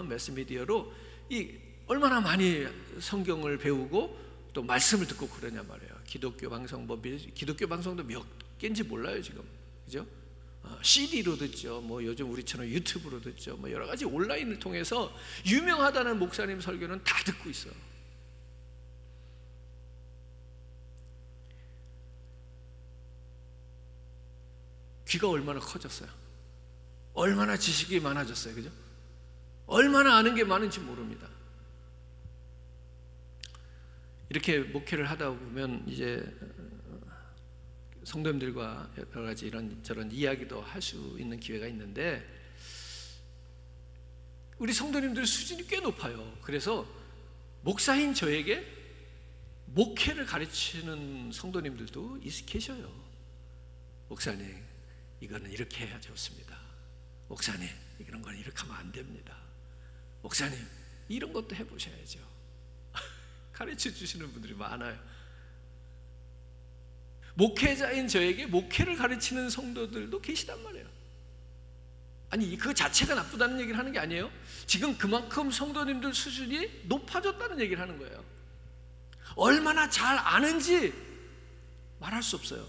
매스미디어로 얼마나 많이 성경을 배우고 또 말씀을 듣고 그러냐 말이에요. 기독교 방송도 몇 개인지 몰라요 지금, 그죠? CD로 듣죠. 뭐 요즘 우리처럼 유튜브로 듣죠. 뭐 여러 가지 온라인을 통해서 유명하다는 목사님 설교는 다 듣고 있어. 귀가 얼마나 커졌어요. 얼마나 지식이 많아졌어요, 그죠? 얼마나 아는 게 많은지 모릅니다. 이렇게 목회를 하다 보면 이제 성도님들과 여러 가지 이런저런 이야기도 할 수 있는 기회가 있는데, 우리 성도님들 수준이 꽤 높아요. 그래서 목사인 저에게 목회를 가르치는 성도님들도 계셔요. 목사님, 이거는 이렇게 해야 좋습니다. 목사님, 이런 건 이렇게 하면 안 됩니다. 목사님, 이런 것도 해보셔야죠. 가르쳐 주시는 분들이 많아요. 목회자인 저에게 목회를 가르치는 성도들도 계시단 말이에요. 아니, 그 자체가 나쁘다는 얘기를 하는 게 아니에요. 지금 그만큼 성도님들 수준이 높아졌다는 얘기를 하는 거예요. 얼마나 잘 아는지 말할 수 없어요.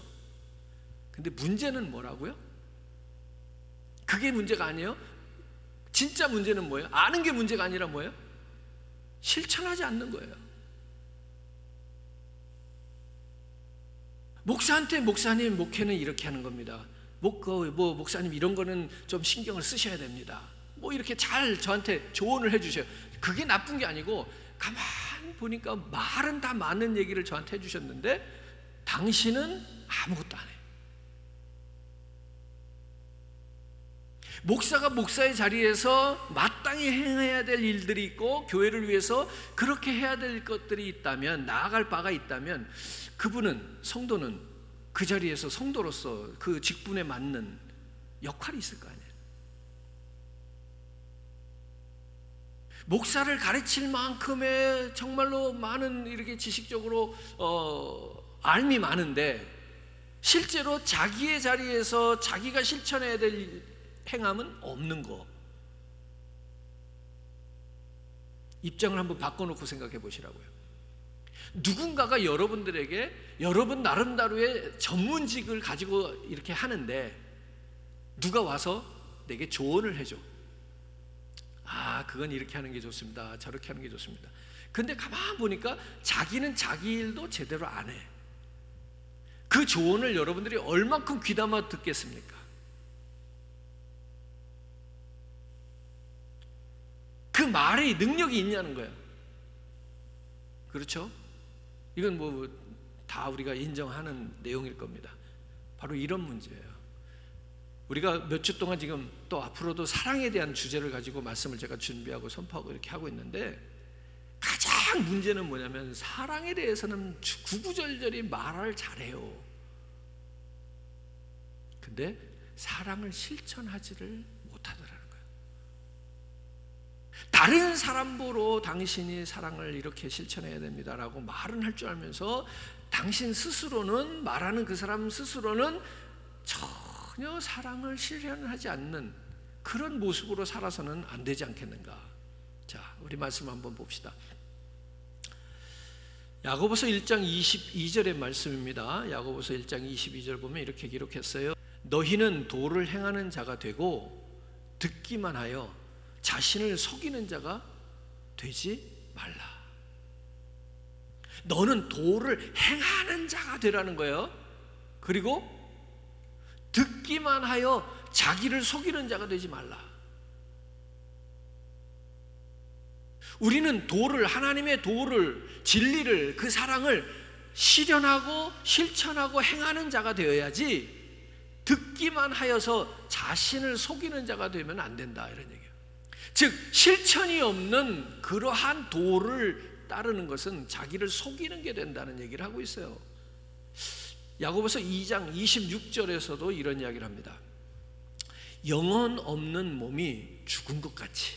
근데 문제는 뭐라고요? 그게 문제가 아니에요. 진짜 문제는 뭐예요? 아는 게 문제가 아니라 뭐예요? 실천하지 않는 거예요. 목사한테 목사님, 목회는 이렇게 하는 겁니다. 목사님 이런 거는 좀 신경을 쓰셔야 됩니다. 뭐 이렇게 잘 저한테 조언을 해주셔요. 그게 나쁜 게 아니고, 가만히 보니까 말은 다 많은 얘기를 저한테 해주셨는데 당신은 아무것도 안 해요. 목사가 목사의 자리에서 마땅히 행해야 될 일들이 있고, 교회를 위해서 그렇게 해야 될 것들이 있다면, 나아갈 바가 있다면, 그분은, 성도는 그 자리에서 성도로서 그 직분에 맞는 역할이 있을 거 아니에요. 목사를 가르칠 만큼의 정말로 많은 이렇게 지식적으로 알미 많은데, 실제로 자기의 자리에서 자기가 실천해야 될 행함은 없는 거. 입장을 한번 바꿔놓고 생각해 보시라고요. 누군가가 여러분들에게 여러분 나름대로의 전문직을 가지고 이렇게 하는데, 누가 와서 내게 조언을 해줘. 아, 그건 이렇게 하는 게 좋습니다. 저렇게 하는 게 좋습니다. 근데 가만 보니까 자기는 자기 일도 제대로 안 해. 그 조언을 여러분들이 얼만큼 귀담아 듣겠습니까? 그 말에 능력이 있냐는 거예요. 그렇죠? 이건 뭐 다 우리가 인정하는 내용일 겁니다. 바로 이런 문제예요. 우리가 몇 주 동안 지금 또 앞으로도 사랑에 대한 주제를 가지고 말씀을 제가 준비하고 선포하고 이렇게 하고 있는데, 가장 문제는 뭐냐면 사랑에 대해서는 구구절절히 말을 잘해요. 근데 사랑을 실천하지를 못하더라는 거예요. 다른 사람 보러 당신이 사랑을 이렇게 실천해야 됩니다라고 말은 할 줄 알면서, 당신 스스로는, 말하는 그 사람 스스로는 전혀 사랑을 실현하지 않는 그런 모습으로 살아서는 안 되지 않겠는가. 자, 우리 말씀 한번 봅시다. 야고보서 1장 22절의 말씀입니다. 야고보서 1장 22절 보면 이렇게 기록했어요. 너희는 도를 행하는 자가 되고 듣기만 하여 자신을 속이는 자가 되지 말라. 너는 도를 행하는 자가 되라는 거예요. 그리고 듣기만 하여 자기를 속이는 자가 되지 말라. 우리는 도를, 하나님의 도를, 진리를, 그 사랑을 실현하고 실천하고 행하는 자가 되어야지 듣기만 하여서 자신을 속이는 자가 되면 안 된다, 이런 얘기예요. 즉 실천이 없는 그러한 도를 따르는 것은 자기를 속이는 게 된다는 얘기를 하고 있어요. 야고보서 2장 26절에서도 이런 이야기를 합니다. 영혼 없는 몸이 죽은 것 같이,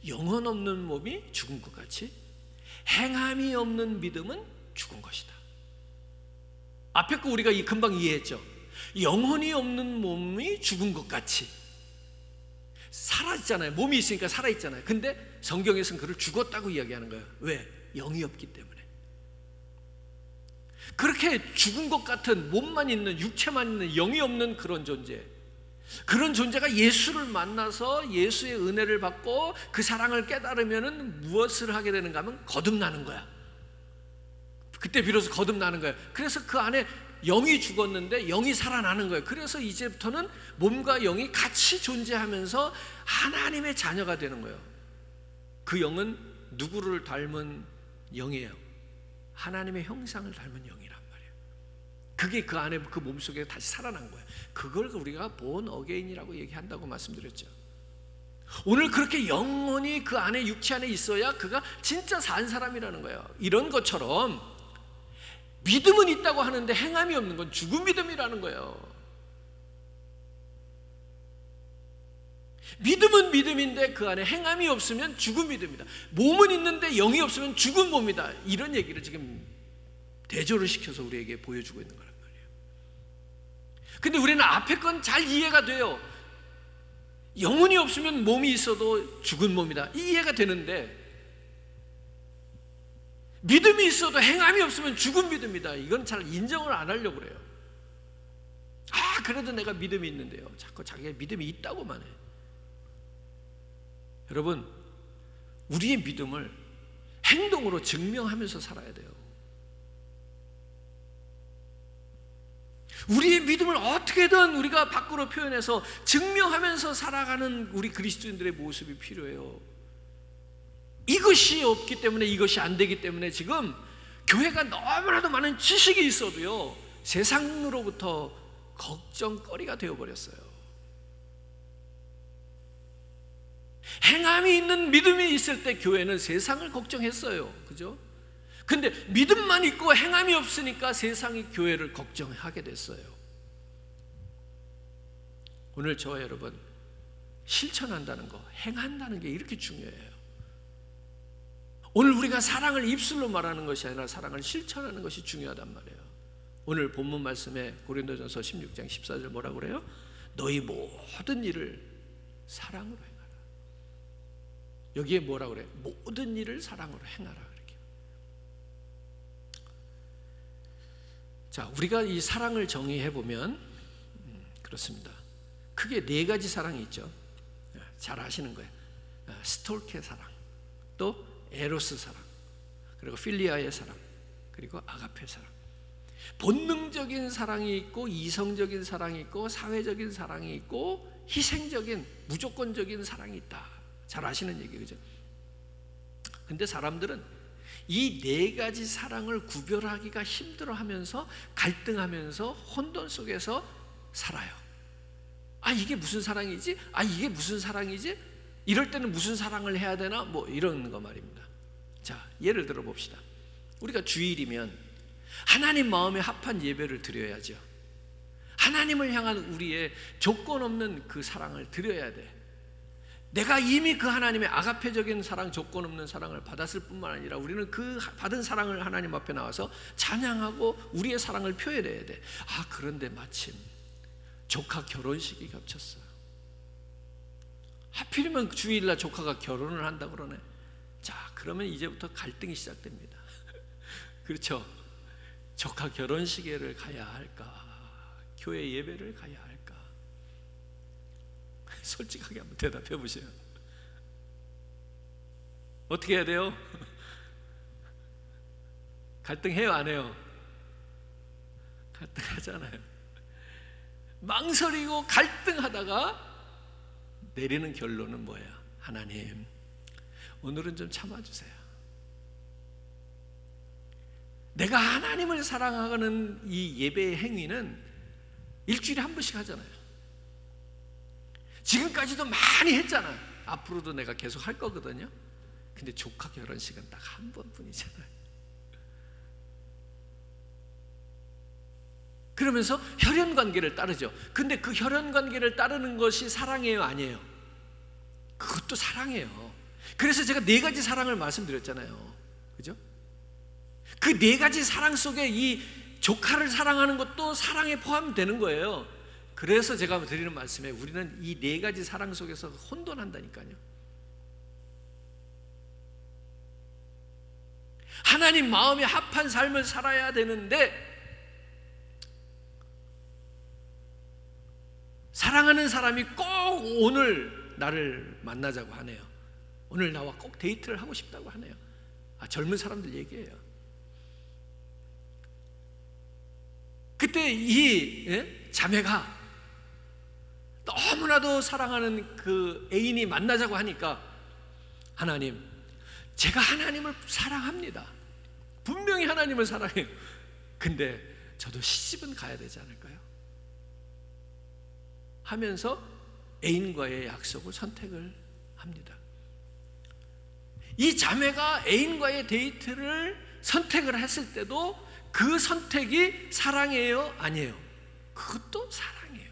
영혼 없는 몸이 죽은 것 같이 행함이 없는 믿음은 죽은 것이다. 앞에 거 우리가 금방 이해했죠. 영혼이 없는 몸이 죽은 것 같이, 살아있잖아요. 몸이 있으니까 살아있잖아요. 근데 성경에서는 그를 죽었다고 이야기하는 거예요. 왜? 영이 없기 때문에. 그렇게 죽은 것 같은 몸만 있는, 육체만 있는 영이 없는 그런 존재, 그런 존재가 예수를 만나서 예수의 은혜를 받고 그 사랑을 깨달으면 무엇을 하게 되는가 하면 거듭나는 거야. 그때 비로소 거듭나는 거예요. 그래서 그 안에 영이 죽었는데 영이 살아나는 거예요. 그래서 이제부터는 몸과 영이 같이 존재하면서 하나님의 자녀가 되는 거예요. 그 영은 누구를 닮은 영이에요? 하나님의 형상을 닮은 영이란 말이에요. 그게 그 안에, 그 몸속에 다시 살아난 거예요. 그걸 우리가 본 어게인이라고 얘기한다고 말씀드렸죠. 오늘 그렇게 영혼이 그 안에, 육체 안에 있어야 그가 진짜 산 사람이라는 거예요. 이런 것처럼 믿음은 있다고 하는데 행함이 없는 건 죽은 믿음이라는 거예요. 믿음은 믿음인데 그 안에 행함이 없으면 죽은 믿음이다. 몸은 있는데 영이 없으면 죽은 몸이다. 이런 얘기를 지금 대조를 시켜서 우리에게 보여주고 있는 거란 말이에요. 근데 우리는 앞에 건 잘 이해가 돼요. 영혼이 없으면 몸이 있어도 죽은 몸이다, 이해가 되는데 믿음이 있어도 행함이 없으면 죽은 믿음이다, 이건 잘 인정을 안 하려고 그래요. 아, 그래도 내가 믿음이 있는데요. 자꾸 자기가 믿음이 있다고만 해. 여러분, 우리의 믿음을 행동으로 증명하면서 살아야 돼요. 우리의 믿음을 어떻게든 우리가 밖으로 표현해서 증명하면서 살아가는 우리 그리스도인들의 모습이 필요해요. 이것이 없기 때문에, 이것이 안 되기 때문에 지금 교회가 너무나도 많은 지식이 있어도요, 세상으로부터 걱정거리가 되어버렸어요. 행함이 있는 믿음이 있을 때 교회는 세상을 걱정했어요. 그죠? 근데 믿음만 있고 행함이 없으니까 세상이 교회를 걱정하게 됐어요. 오늘 저와 여러분, 실천한다는 거, 행한다는 게 이렇게 중요해요. 오늘 우리가 사랑을 입술로 말하는 것이 아니라 사랑을 실천하는 것이 중요하단 말이에요. 오늘 본문 말씀에 고린도전서 16장 14절 뭐라고 그래요? 너희 모든 일을 사랑으로 행하라. 여기에 뭐라고 그래요? 모든 일을 사랑으로 행하라. 이렇게. 자, 우리가 이 사랑을 정의해 보면 그렇습니다. 크게 네 가지 사랑이 있죠. 잘 아시는 거예요. 스톨케 사랑, 또 에로스 사랑, 그리고 필리아의 사랑, 그리고 아가페 사랑. 본능적인 사랑이 있고, 이성적인 사랑이 있고, 사회적인 사랑이 있고, 희생적인, 무조건적인 사랑이 있다. 잘 아시는 얘기, 그죠? 근데 사람들은 이 네 가지 사랑을 구별하기가 힘들어하면서, 갈등하면서, 혼돈 속에서 살아요. 아, 이게 무슨 사랑이지? 아, 이게 무슨 사랑이지? 이럴 때는 무슨 사랑을 해야 되나? 뭐 이런 거 말입니다. 자, 예를 들어 봅시다. 우리가 주일이면 하나님 마음에 합한 예배를 드려야죠. 하나님을 향한 우리의 조건 없는 그 사랑을 드려야 돼. 내가 이미 그 하나님의 아가페적인 사랑, 조건 없는 사랑을 받았을 뿐만 아니라 우리는 그 받은 사랑을 하나님 앞에 나와서 찬양하고 우리의 사랑을 표현해야 돼. 아, 그런데 마침 조카 결혼식이 겹쳤어요. 하필이면 주일날 조카가 결혼을 한다 그러네. 자, 그러면 이제부터 갈등이 시작됩니다. 그렇죠? 조카 결혼식에를 가야 할까? 교회 예배를 가야 할까? 솔직하게 한번 대답해 보세요. 어떻게 해야 돼요? 갈등해요, 안 해요? 갈등하잖아요. 망설이고 갈등하다가 내리는 결론은 뭐야? 하나님, 오늘은 좀 참아주세요. 내가 하나님을 사랑하는 이 예배의 행위는 일주일에 한 번씩 하잖아요. 지금까지도 많이 했잖아요. 앞으로도 내가 계속 할 거거든요. 근데 조카 결혼식은 딱 한 번뿐이잖아요. 그러면서 혈연관계를 따르죠. 근데 그 혈연관계를 따르는 것이 사랑이에요, 아니에요? 그것도 사랑이에요. 그래서 제가 4가지 사랑을 말씀드렸잖아요. 그죠? 그 4가지 사랑 속에 이 조카를 사랑하는 것도 사랑에 포함되는 거예요. 그래서 제가 드리는 말씀에 우리는 이 4가지 사랑 속에서 혼돈한다니까요. 하나님 마음에 합한 삶을 살아야 되는데 사랑하는 사람이 꼭 오늘 나를 만나자고 하네요. 오늘 나와 꼭 데이트를 하고 싶다고 하네요. 젊은 사람들 얘기예요. 그때 이 자매가 너무나도 사랑하는 그 애인이 만나자고 하니까 하나님, 제가 하나님을 사랑합니다. 분명히 하나님을 사랑해요. 근데 저도 시집은 가야 되지 않을까요? 하면서 애인과의 약속을 선택을 합니다. 이 자매가 애인과의 데이트를 선택을 했을 때도 그 선택이 사랑이에요, 아니에요? 그것도 사랑이에요.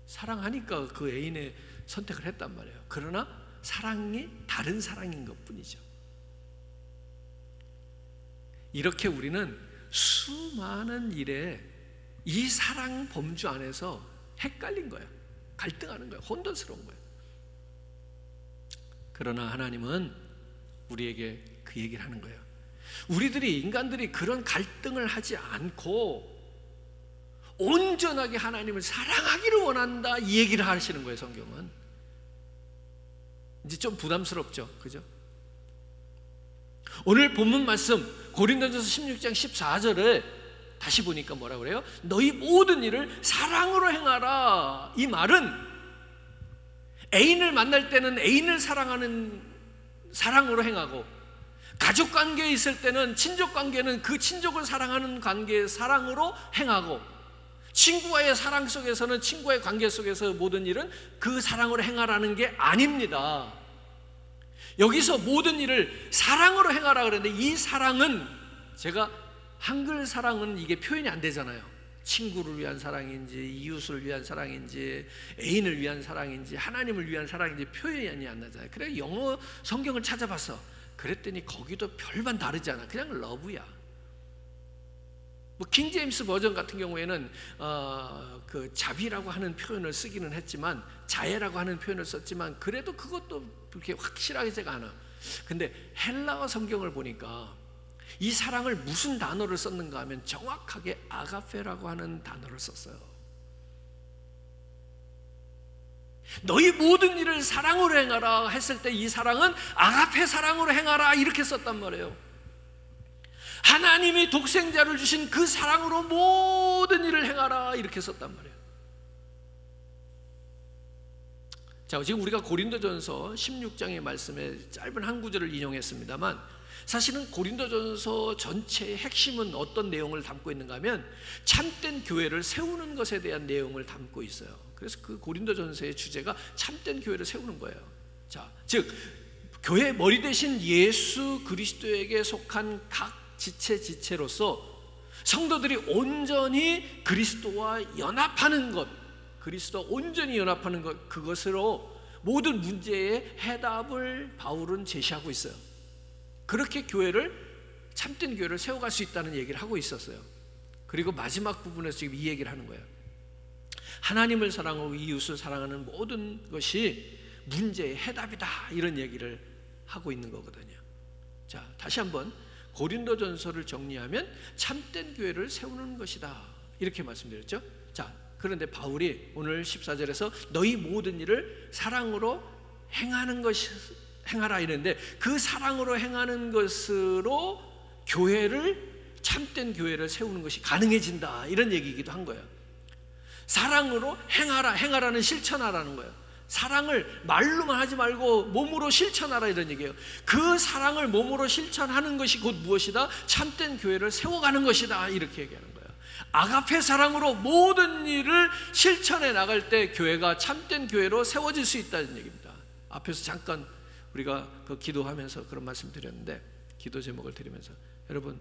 사랑하니까 그 애인의 선택을 했단 말이에요. 그러나 사랑이 다른 사랑인 것뿐이죠. 이렇게 우리는 수많은 일에 이 사랑 범주 안에서 헷갈린 거예요. 갈등하는 거예요. 혼돈스러운 거예요. 그러나 하나님은 우리에게 그 얘기를 하는 거예요. 우리들이, 인간들이 그런 갈등을 하지 않고 온전하게 하나님을 사랑하기를 원한다, 이 얘기를 하시는 거예요. 성경은 이제 좀 부담스럽죠, 그죠? 오늘 본문 말씀 고린도전서 16장 14절에 다시 보니까 뭐라 그래요? 너희 모든 일을 사랑으로 행하라. 이 말은 애인을 만날 때는 애인을 사랑하는 사랑으로 행하고, 가족관계에 있을 때는 친족관계는 그 친족을 사랑하는 관계의 사랑으로 행하고, 친구와의 사랑 속에서는 친구와의 관계 속에서 모든 일은 그 사랑으로 행하라는 게 아닙니다. 여기서 모든 일을 사랑으로 행하라 그랬는데, 이 사랑은, 제가 한글 사랑은 이게 표현이 안 되잖아요. 친구를 위한 사랑인지, 이웃을 위한 사랑인지, 애인을 위한 사랑인지, 하나님을 위한 사랑인지 표현이 안 나잖아요. 그래 영어 성경을 찾아봤어. 그랬더니 거기도 별반 다르지 않아. 그냥 러브야. 뭐 킹제임스 버전 같은 경우에는 그 자비라고 하는 표현을 쓰기는 했지만, 자애라고 하는 표현을 썼지만, 그래도 그것도 그렇게 확실하지가 않아. 근데 헬라어 성경을 보니까 이 사랑을 무슨 단어를 썼는가 하면 정확하게 아가페라고 하는 단어를 썼어요. 너희 모든 일을 사랑으로 행하라 했을 때 이 사랑은 아가페 사랑으로 행하라, 이렇게 썼단 말이에요. 하나님이 독생자를 주신 그 사랑으로 모든 일을 행하라, 이렇게 썼단 말이에요. 자, 지금 우리가 고린도전서 16장의 말씀에 짧은 한 구절을 인용했습니다만, 사실은 고린도전서 전체의 핵심은 어떤 내용을 담고 있는가 하면 참된 교회를 세우는 것에 대한 내용을 담고 있어요. 그래서 그 고린도전서의 주제가 참된 교회를 세우는 거예요. 자, 즉 교회의 머리 대신 예수 그리스도에게 속한 각 지체로서 성도들이 온전히 그리스도와 연합하는 것, 그리스도와 온전히 연합하는 것, 그것으로 모든 문제의 해답을 바울은 제시하고 있어요. 그렇게 교회를, 참된 교회를 세워갈 수 있다는 얘기를 하고 있었어요. 그리고 마지막 부분에서 지금 이 얘기를 하는 거예요. 하나님을 사랑하고 이웃을 사랑하는 모든 것이 문제의 해답이다, 이런 얘기를 하고 있는 거거든요. 자, 다시 한번 고린도전서를 정리하면 참된 교회를 세우는 것이다, 이렇게 말씀드렸죠. 자, 그런데 바울이 오늘 14절에서 너희 모든 일을 사랑으로 행하는 것이, 행하라 이랬는데, 그 사랑으로 행하는 것으로 교회를, 참된 교회를 세우는 것이 가능해진다, 이런 얘기이기도 한 거예요. 사랑으로 행하라, 행하라는 실천하라는 거예요. 사랑을 말로만 하지 말고 몸으로 실천하라 이런 얘기예요. 그 사랑을 몸으로 실천하는 것이 곧 무엇이다? 참된 교회를 세워가는 것이다 이렇게 얘기하는 거예요. 아가페 사랑으로 모든 일을 실천해 나갈 때 교회가 참된 교회로 세워질 수 있다는 얘기입니다. 앞에서 잠깐 우리가 그 기도하면서 그런 말씀 드렸는데, 기도 제목을 드리면서, 여러분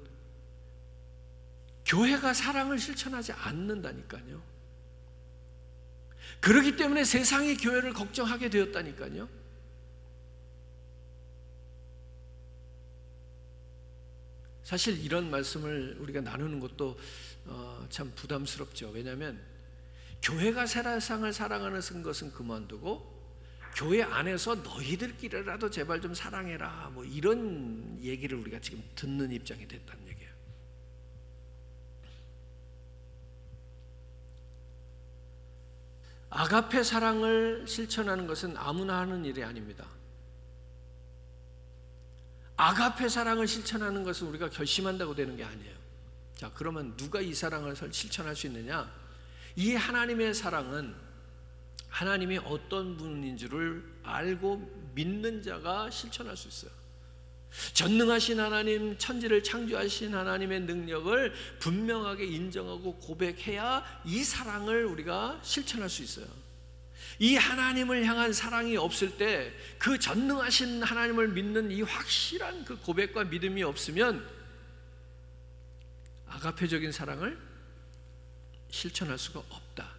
교회가 사랑을 실천하지 않는다니까요. 그렇기 때문에 세상이 교회를 걱정하게 되었다니까요. 사실 이런 말씀을 우리가 나누는 것도 참 부담스럽죠. 왜냐하면 교회가 세상을 사랑하는 것은 그만두고 교회 안에서 너희들끼리라도 제발 좀 사랑해라, 뭐 이런 얘기를 우리가 지금 듣는 입장이 됐다는 얘기예요. 아가페 사랑을 실천하는 것은 아무나 하는 일이 아닙니다. 아가페 사랑을 실천하는 것은 우리가 결심한다고 되는 게 아니에요. 자, 그러면 누가 이 사랑을 실천할 수 있느냐? 이 하나님의 사랑은 하나님이 어떤 분인 줄을 알고 믿는 자가 실천할 수 있어요. 전능하신 하나님, 천지를 창조하신 하나님의 능력을 분명하게 인정하고 고백해야 이 사랑을 우리가 실천할 수 있어요. 이 하나님을 향한 사랑이 없을 때, 그 전능하신 하나님을 믿는 이 확실한 그 고백과 믿음이 없으면 아가페적인 사랑을 실천할 수가 없다.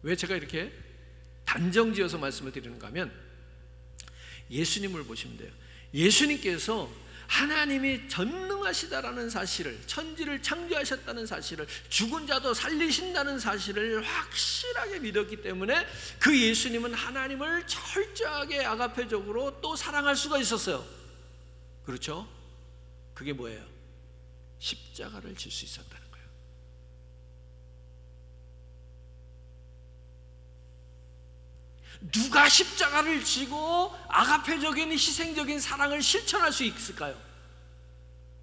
왜 제가 이렇게 단정지어서 말씀을 드리는가 하면, 예수님을 보시면 돼요. 예수님께서 하나님이 전능하시다라는 사실을, 천지를 창조하셨다는 사실을, 죽은 자도 살리신다는 사실을 확실하게 믿었기 때문에 그 예수님은 하나님을 철저하게 아가페적으로 또 사랑할 수가 있었어요. 그렇죠? 그게 뭐예요? 십자가를 질 수 있었다는 거예요. 누가 십자가를 지고 아가페적인 희생적인 사랑을 실천할 수 있을까요?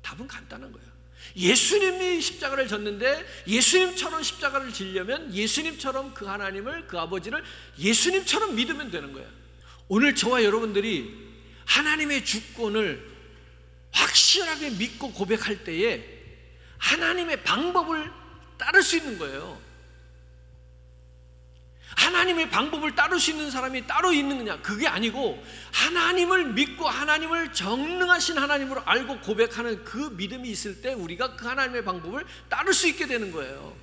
답은 간단한 거예요. 예수님이 십자가를 졌는데 예수님처럼 십자가를 지려면 예수님처럼 그 하나님을, 그 아버지를 예수님처럼 믿으면 되는 거예요. 오늘 저와 여러분들이 하나님의 주권을 확실하게 믿고 고백할 때에 하나님의 방법을 따를 수 있는 거예요. 하나님의 방법을 따를 수 있는 사람이 따로 있느냐? 그게 아니고 하나님을 믿고 하나님을 전능하신 하나님으로 알고 고백하는 그 믿음이 있을 때 우리가 그 하나님의 방법을 따를 수 있게 되는 거예요.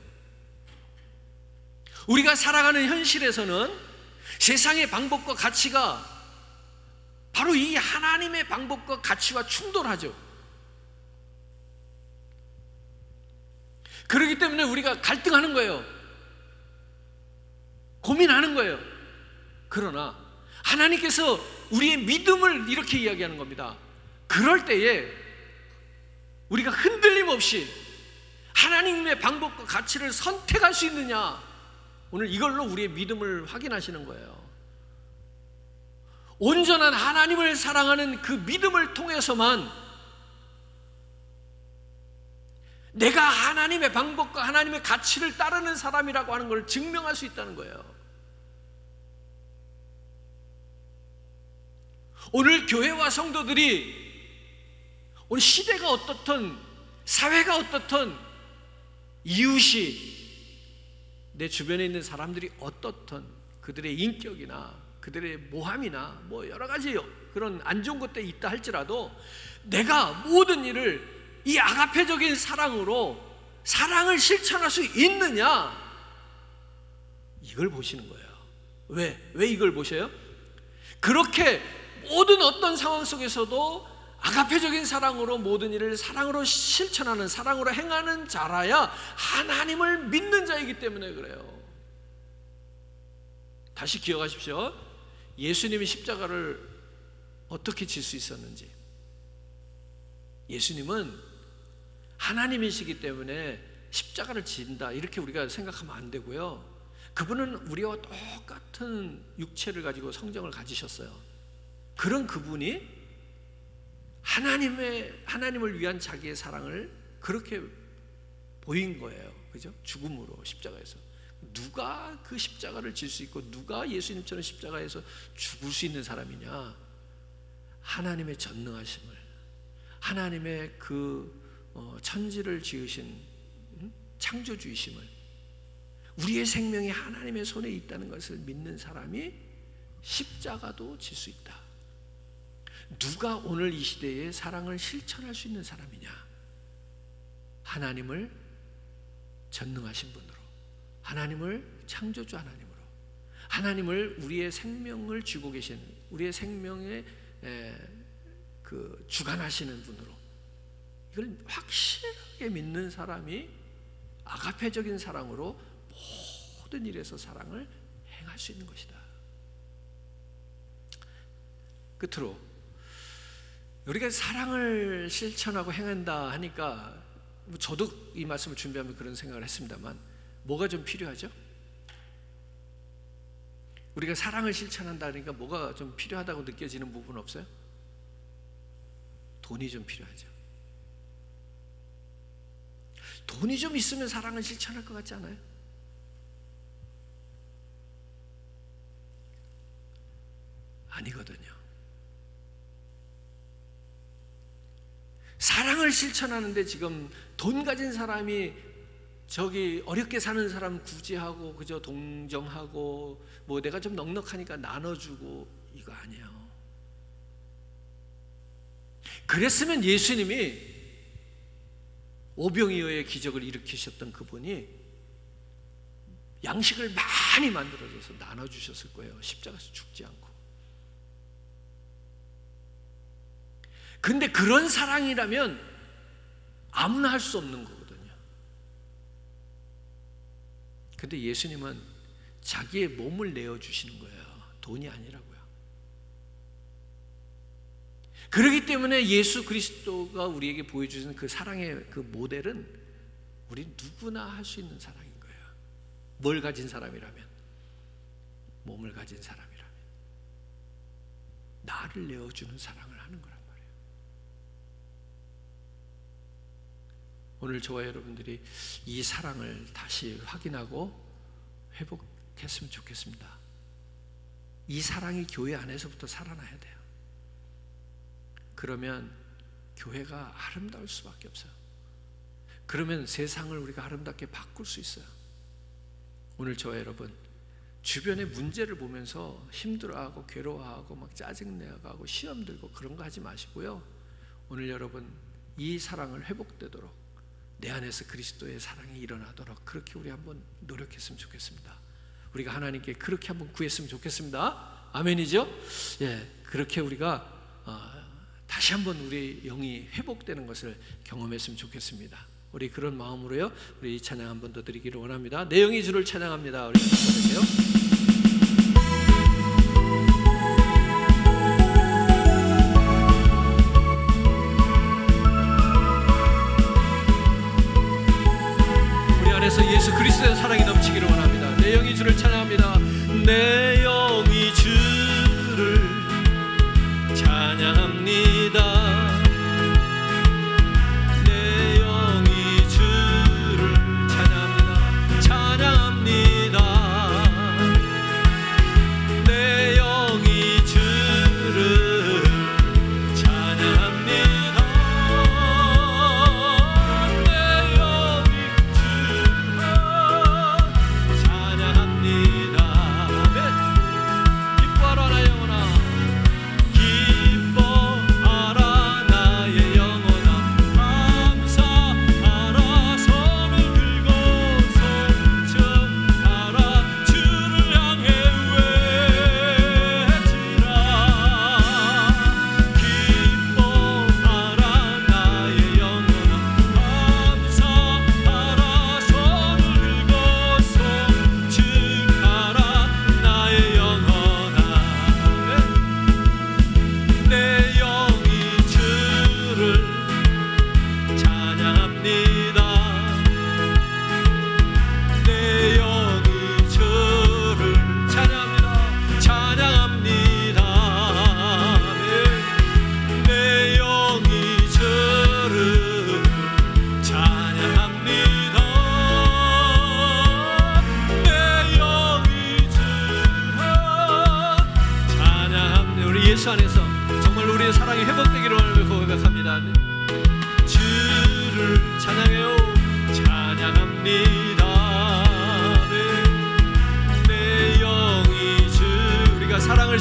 우리가 살아가는 현실에서는 세상의 방법과 가치가 바로 이 하나님의 방법과 가치와 충돌하죠. 그렇기 때문에 우리가 갈등하는 거예요. 고민하는 거예요. 그러나 하나님께서 우리의 믿음을 이렇게 이야기하는 겁니다. 그럴 때에 우리가 흔들림 없이 하나님의 방법과 가치를 선택할 수 있느냐, 오늘 이걸로 우리의 믿음을 확인하시는 거예요. 온전한 하나님을 사랑하는 그 믿음을 통해서만 내가 하나님의 방법과 하나님의 가치를 따르는 사람이라고 하는 걸 증명할 수 있다는 거예요. 오늘 교회와 성도들이, 오늘 시대가 어떻든 사회가 어떻든 이웃이, 내 주변에 있는 사람들이 어떻든 그들의 인격이나 그들의 모함이나 뭐 여러 가지 그런 안 좋은 것들이 있다 할지라도 내가 모든 일을 이 아가페적인 사랑으로 사랑을 실천할 수 있느냐, 이걸 보시는 거예요. 왜 이걸 보셔요? 그렇게 모든 어떤 상황 속에서도 아가페적인 사랑으로 모든 일을 사랑으로 실천하는, 사랑으로 행하는 자라야 하나님을 믿는 자이기 때문에 그래요. 다시 기억하십시오. 예수님이 십자가를 어떻게 질 수 있었는지. 예수님은 하나님이시기 때문에 십자가를 진다 이렇게 우리가 생각하면 안 되고요. 그분은 우리와 똑같은 육체를 가지고 성정을 가지셨어요. 그런 그분이 하나님을 위한 자기의 사랑을 그렇게 보인 거예요. 그죠? 죽음으로, 십자가에서. 누가 그 십자가를 질 수 있고 누가 예수님처럼 십자가에서 죽을 수 있는 사람이냐? 하나님의 전능하심을, 하나님의 그 천지를 지으신 창조주이심을, 우리의 생명이 하나님의 손에 있다는 것을 믿는 사람이 십자가도 질 수 있다. 누가 오늘 이 시대에 사랑을 실천할 수 있는 사람이냐? 하나님을 전능하신 분으로, 하나님을 창조주 하나님으로, 하나님을 우리의 생명을 쥐고 계신, 우리의 생명에 그 주관하시는 분으로, 이걸 확실하게 믿는 사람이 아가페적인 사랑으로 모든 일에서 사랑을 행할 수 있는 것이다. 끝으로 우리가 사랑을 실천하고 행한다 하니까 저도 이 말씀을 준비하면 그런 생각을 했습니다만, 뭐가 좀 필요하죠? 우리가 사랑을 실천한다 하니까 뭐가 좀 필요하다고 느껴지는 부분 없어요? 돈이 좀 필요하죠. 돈이 좀 있으면 사랑을 실천할 것 같지 않아요? 아니거든요. 사랑을 실천하는데 지금 돈 가진 사람이 저기 어렵게 사는 사람 구제하고 그저 동정하고 뭐 내가 좀 넉넉하니까 나눠주고, 이거 아니에요. 그랬으면 예수님이 오병이어의 기적을 일으키셨던 그분이 양식을 많이 만들어줘서 나눠주셨을 거예요. 십자가에서 죽지 않고. 근데 그런 사랑이라면 아무나 할 수 없는 거거든요. 근데 예수님은 자기의 몸을 내어주시는 거예요. 돈이 아니라고요. 그렇기 때문에 예수 그리스도가 우리에게 보여주시는 그 사랑의 그 모델은 우리 누구나 할 수 있는 사랑인 거예요. 뭘 가진 사람이라면, 몸을 가진 사람이라면 나를 내어주는 사랑을 하는 거란 말이에요. 오늘 저와 여러분들이 이 사랑을 다시 확인하고 회복했으면 좋겠습니다. 이 사랑이 교회 안에서부터 살아나야 돼요. 그러면 교회가 아름다울 수밖에 없어요. 그러면 세상을 우리가 아름답게 바꿀 수 있어요. 오늘 저와 여러분, 주변의 문제를 보면서 힘들어하고 괴로워하고 막 짜증내고 시험 들고 그런 거 하지 마시고요. 오늘 여러분, 이 사랑을 회복되도록, 내 안에서 그리스도의 사랑이 일어나도록 그렇게 우리 한번 노력했으면 좋겠습니다. 우리가 하나님께 그렇게 한번 구했으면 좋겠습니다. 아멘이죠? 예, 그렇게 우리가 다시 한번 우리 영이 회복되는 것을 경험했으면 좋겠습니다. 우리 그런 마음으로요, 우리 이 찬양 한 번 더 드리기를 원합니다. 내 영이 주를 찬양합니다. 우리 찬양할게요. 우리 안에서 예수 그리스도의 사랑이 넘치기를 원합니다. 내 영이 주를 찬양합니다. 내 영이 주를 찬양합니다. 내 영이 주를 찬양합니다. 찬양합니다. 내 영이 주를 찬양합니다. 내 영이 주를 찬양합니다. 아멘.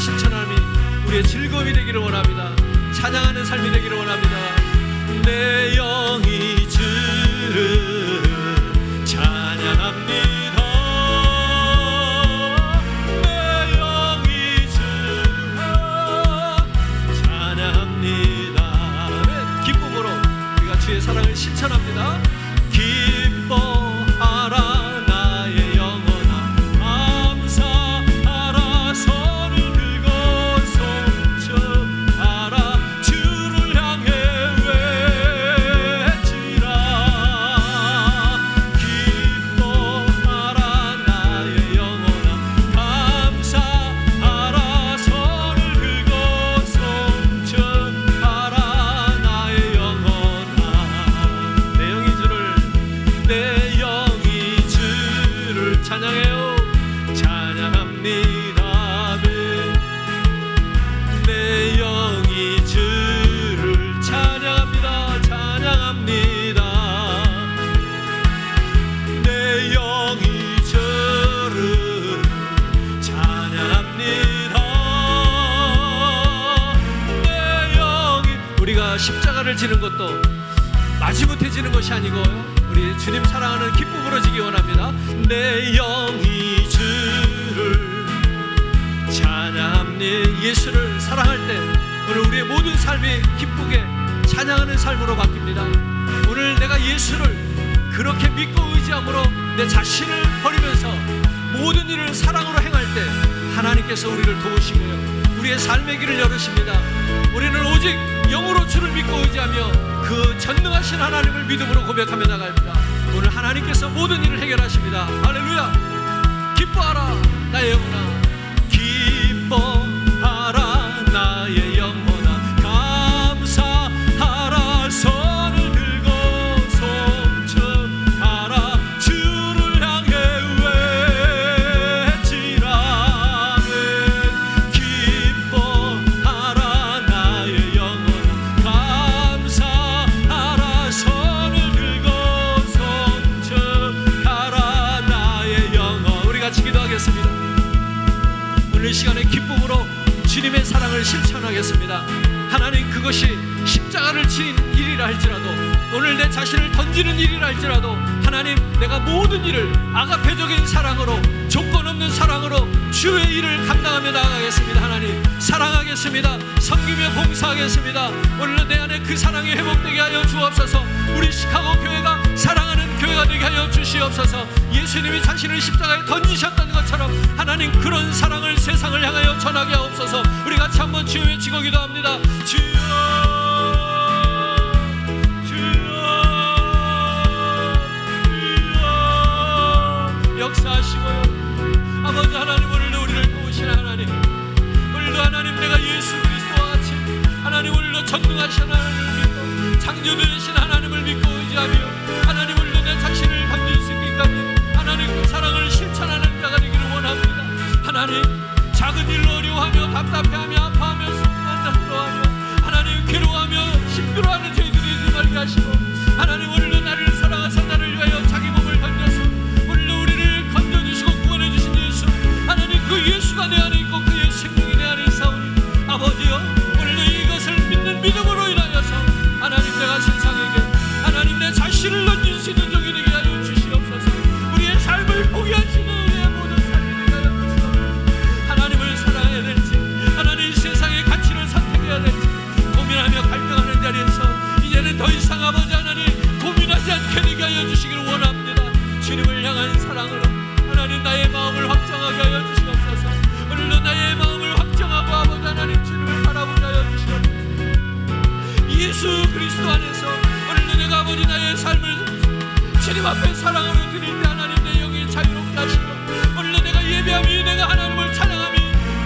실천함이 우리의 즐거움이 되기를 원합니다. 찬양하는 삶이 되기를 원합니다. 내 영이 주를 찬양합니다. 내 영이 주를 찬양합니다. 기쁨으로 우리가 주의 사랑을 실천합니다. 기뻐하라 나의 영혼아, 감사하라, 손을 들고 송축하라, 주를 향해 외치라. 기뻐하라 나의 영혼아, 감사하라, 손을 들고 송축하라 나의 영혼아. 내 영이 주를 찬양해요. 찬양합니다. 내 영이 주를 찬양합니다. 찬양합니다. 내 영이 주를 찬양합니다. 내 영이, 우리가 십자가를 지는 것도 마지못해 지는 것이 아니고요, 우리 주님 사랑하는 기쁨으로 지기 원합니다. 내 영이 주를 찬양합니다. 예수를 사랑할 때 오늘 우리의 모든 삶이 기쁘게 찬양하는 삶으로 바뀝니다. 오늘 내가 예수를 그렇게 믿고 의지함으로 내 자신을 버리면서 모든 일을 사랑으로 행할 때 하나님께서 우리를 도우시고요, 우리의 삶의 길을 열으십니다. 우리는 오직 영으로 주를 믿고 의지하며 그 전능하신 하나님을 믿음으로 고백하며 나갑니다. 오늘 하나님께서 모든 일을 해결하십니다. 할렐루야. 기뻐하라 나의 영혼아, 기뻐하라 나의 영혼아, 감사하라, 손을 들고 송축하라, 주를 향해 외치라. 기뻐하라 나의 영혼아, 감사하라, 손을 들고 송축하라 나의 영혼. 우리 같이 기도하겠습니다. 오늘 이 시간에 기쁨으로 주님의 사랑을 실천하겠습니다. 하나님, 그것이 십자가를 지는 일이라 할지라도, 오늘 내 자신을 던지는 일이라 할지라도, 하나님, 내가 모든 일을 아가페적인 사랑으로, 조건 없는 사랑으로 주의 일을 감당하며 나아가겠습니다. 하나님, 사랑하겠습니다. 섬기며 봉사하겠습니다. 오늘은 내 안에 그 사랑이 회복되게 하여 주옵소서. 우리 시카고 교회가 사랑하는 교회가 되게 하여 주시옵소서. 예수님이 자신을 십자가에 던지셨던 것처럼 하나님, 그런 사랑을 세상을 향하여 전하게 하옵소서. 우리 같이 한번 주여 외치고 기도합니다. 주여, 역사하시고요, 아버지 하나님, 오늘도 우리를 도우시는 하나님, 오늘도 하나님, 내가 예수 그리스도와 같이 하나님, 오늘도 전능하신 하나님을 믿고 창조되신 하나님을 믿고 의지하며 하나님, 오늘도 내 자신을 던질 수 있기까지 하나님 그 사랑을 실천하는 자가 되기를 원합니다. 하나님, 작은 일로 어려워하며 답답해하며 아파하며 만나들어하며 하나님, 괴로워하며 힘들어하는 저희들이 되지 말게 하시고, 하나님, 오늘도 나를 사랑하사 나를 위하여 자기 몸을 던져서 오늘도 우리를 건져주시고 구원해주신 예수, 하나님, 그 예수가 내 안에 있고 그의 생명이 내 안에 있사오니 아버지여, 오늘도 이것을 믿는 믿음으로 인하여서 하나님, 내가 세상에게 하나님 내 자신을 던질 수 있는 종이 되게 하여 주시옵소서. 우리의 삶을 포기하시는 우리의 모든 삶이 되게 하여 주시옵소서. 하나님을 사랑해야 될지, 하나님 세상의 가치를 선택해야 될지 고민하며 갈등하는 자리에서 이제는 더 이상 아버지 하나님 고민하지 않게 되게 하여 주시기를 원합니다. 주님을 향한 사랑으로 하나님, 나의 마음을 확정하게 하여 주시옵소서. 오늘도 나의 마음을 확정하고 아버지 하나님, 주님을 바라보게 하여 주시옵소서. 예수 그리스도 안에서 오늘도 내가 아버지 나의 삶을 주님 앞에 사랑으로 드릴 때 하나님, 내 영이 자유롭게 하시고, 오늘도 내가 예배함이, 내가 하나님을 찬양함이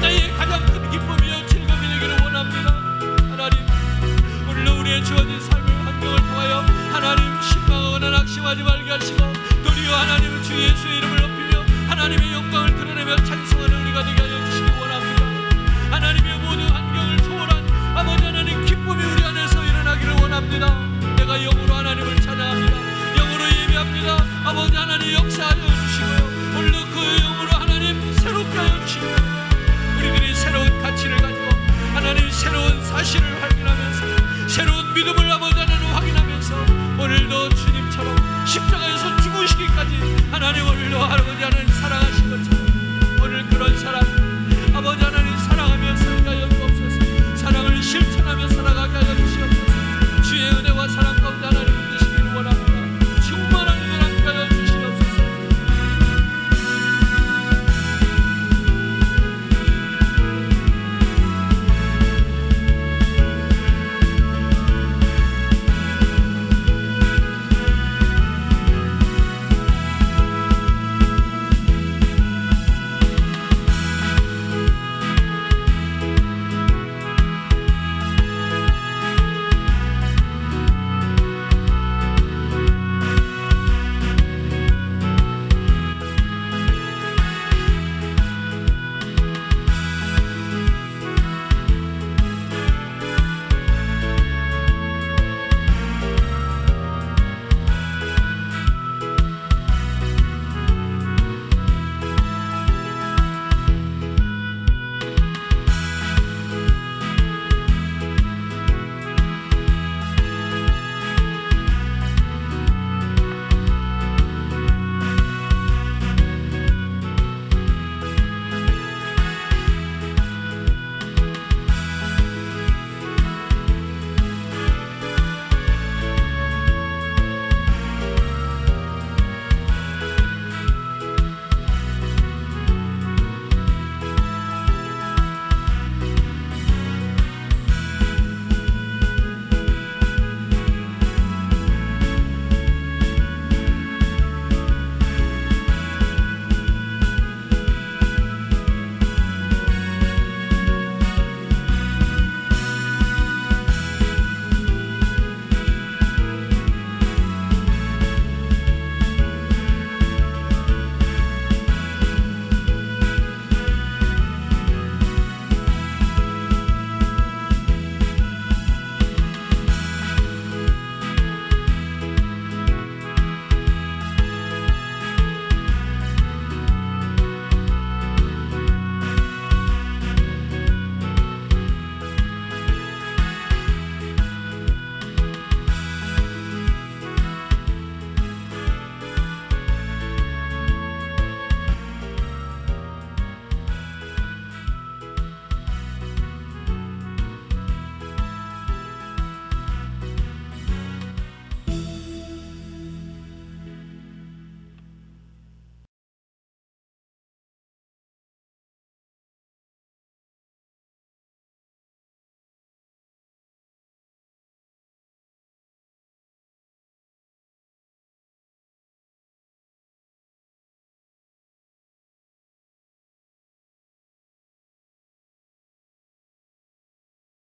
나의 가장 큰 기쁨이요 즐거움이 되기를 원합니다. 하나님, 오늘도 우리의 주어진 삶을 환경을 통하여 하나님, 실망하거나 낙심하지 말게 하시고, 도리어 하나님 주 예수의 이름을 높이며 하나님의 영광을 드러내며 찬송하는 우리가 되게 하여 주시기 원합니다. 하나님의 모든 환경을 초월한 아버지 하나님, 기쁨이 우리 안에서 일어나기를 원합니다. 내가 영으로 하나님을 찬양합니다. 영으로 예배합니다. 아버지 하나님, 하나님 오늘도 할아버지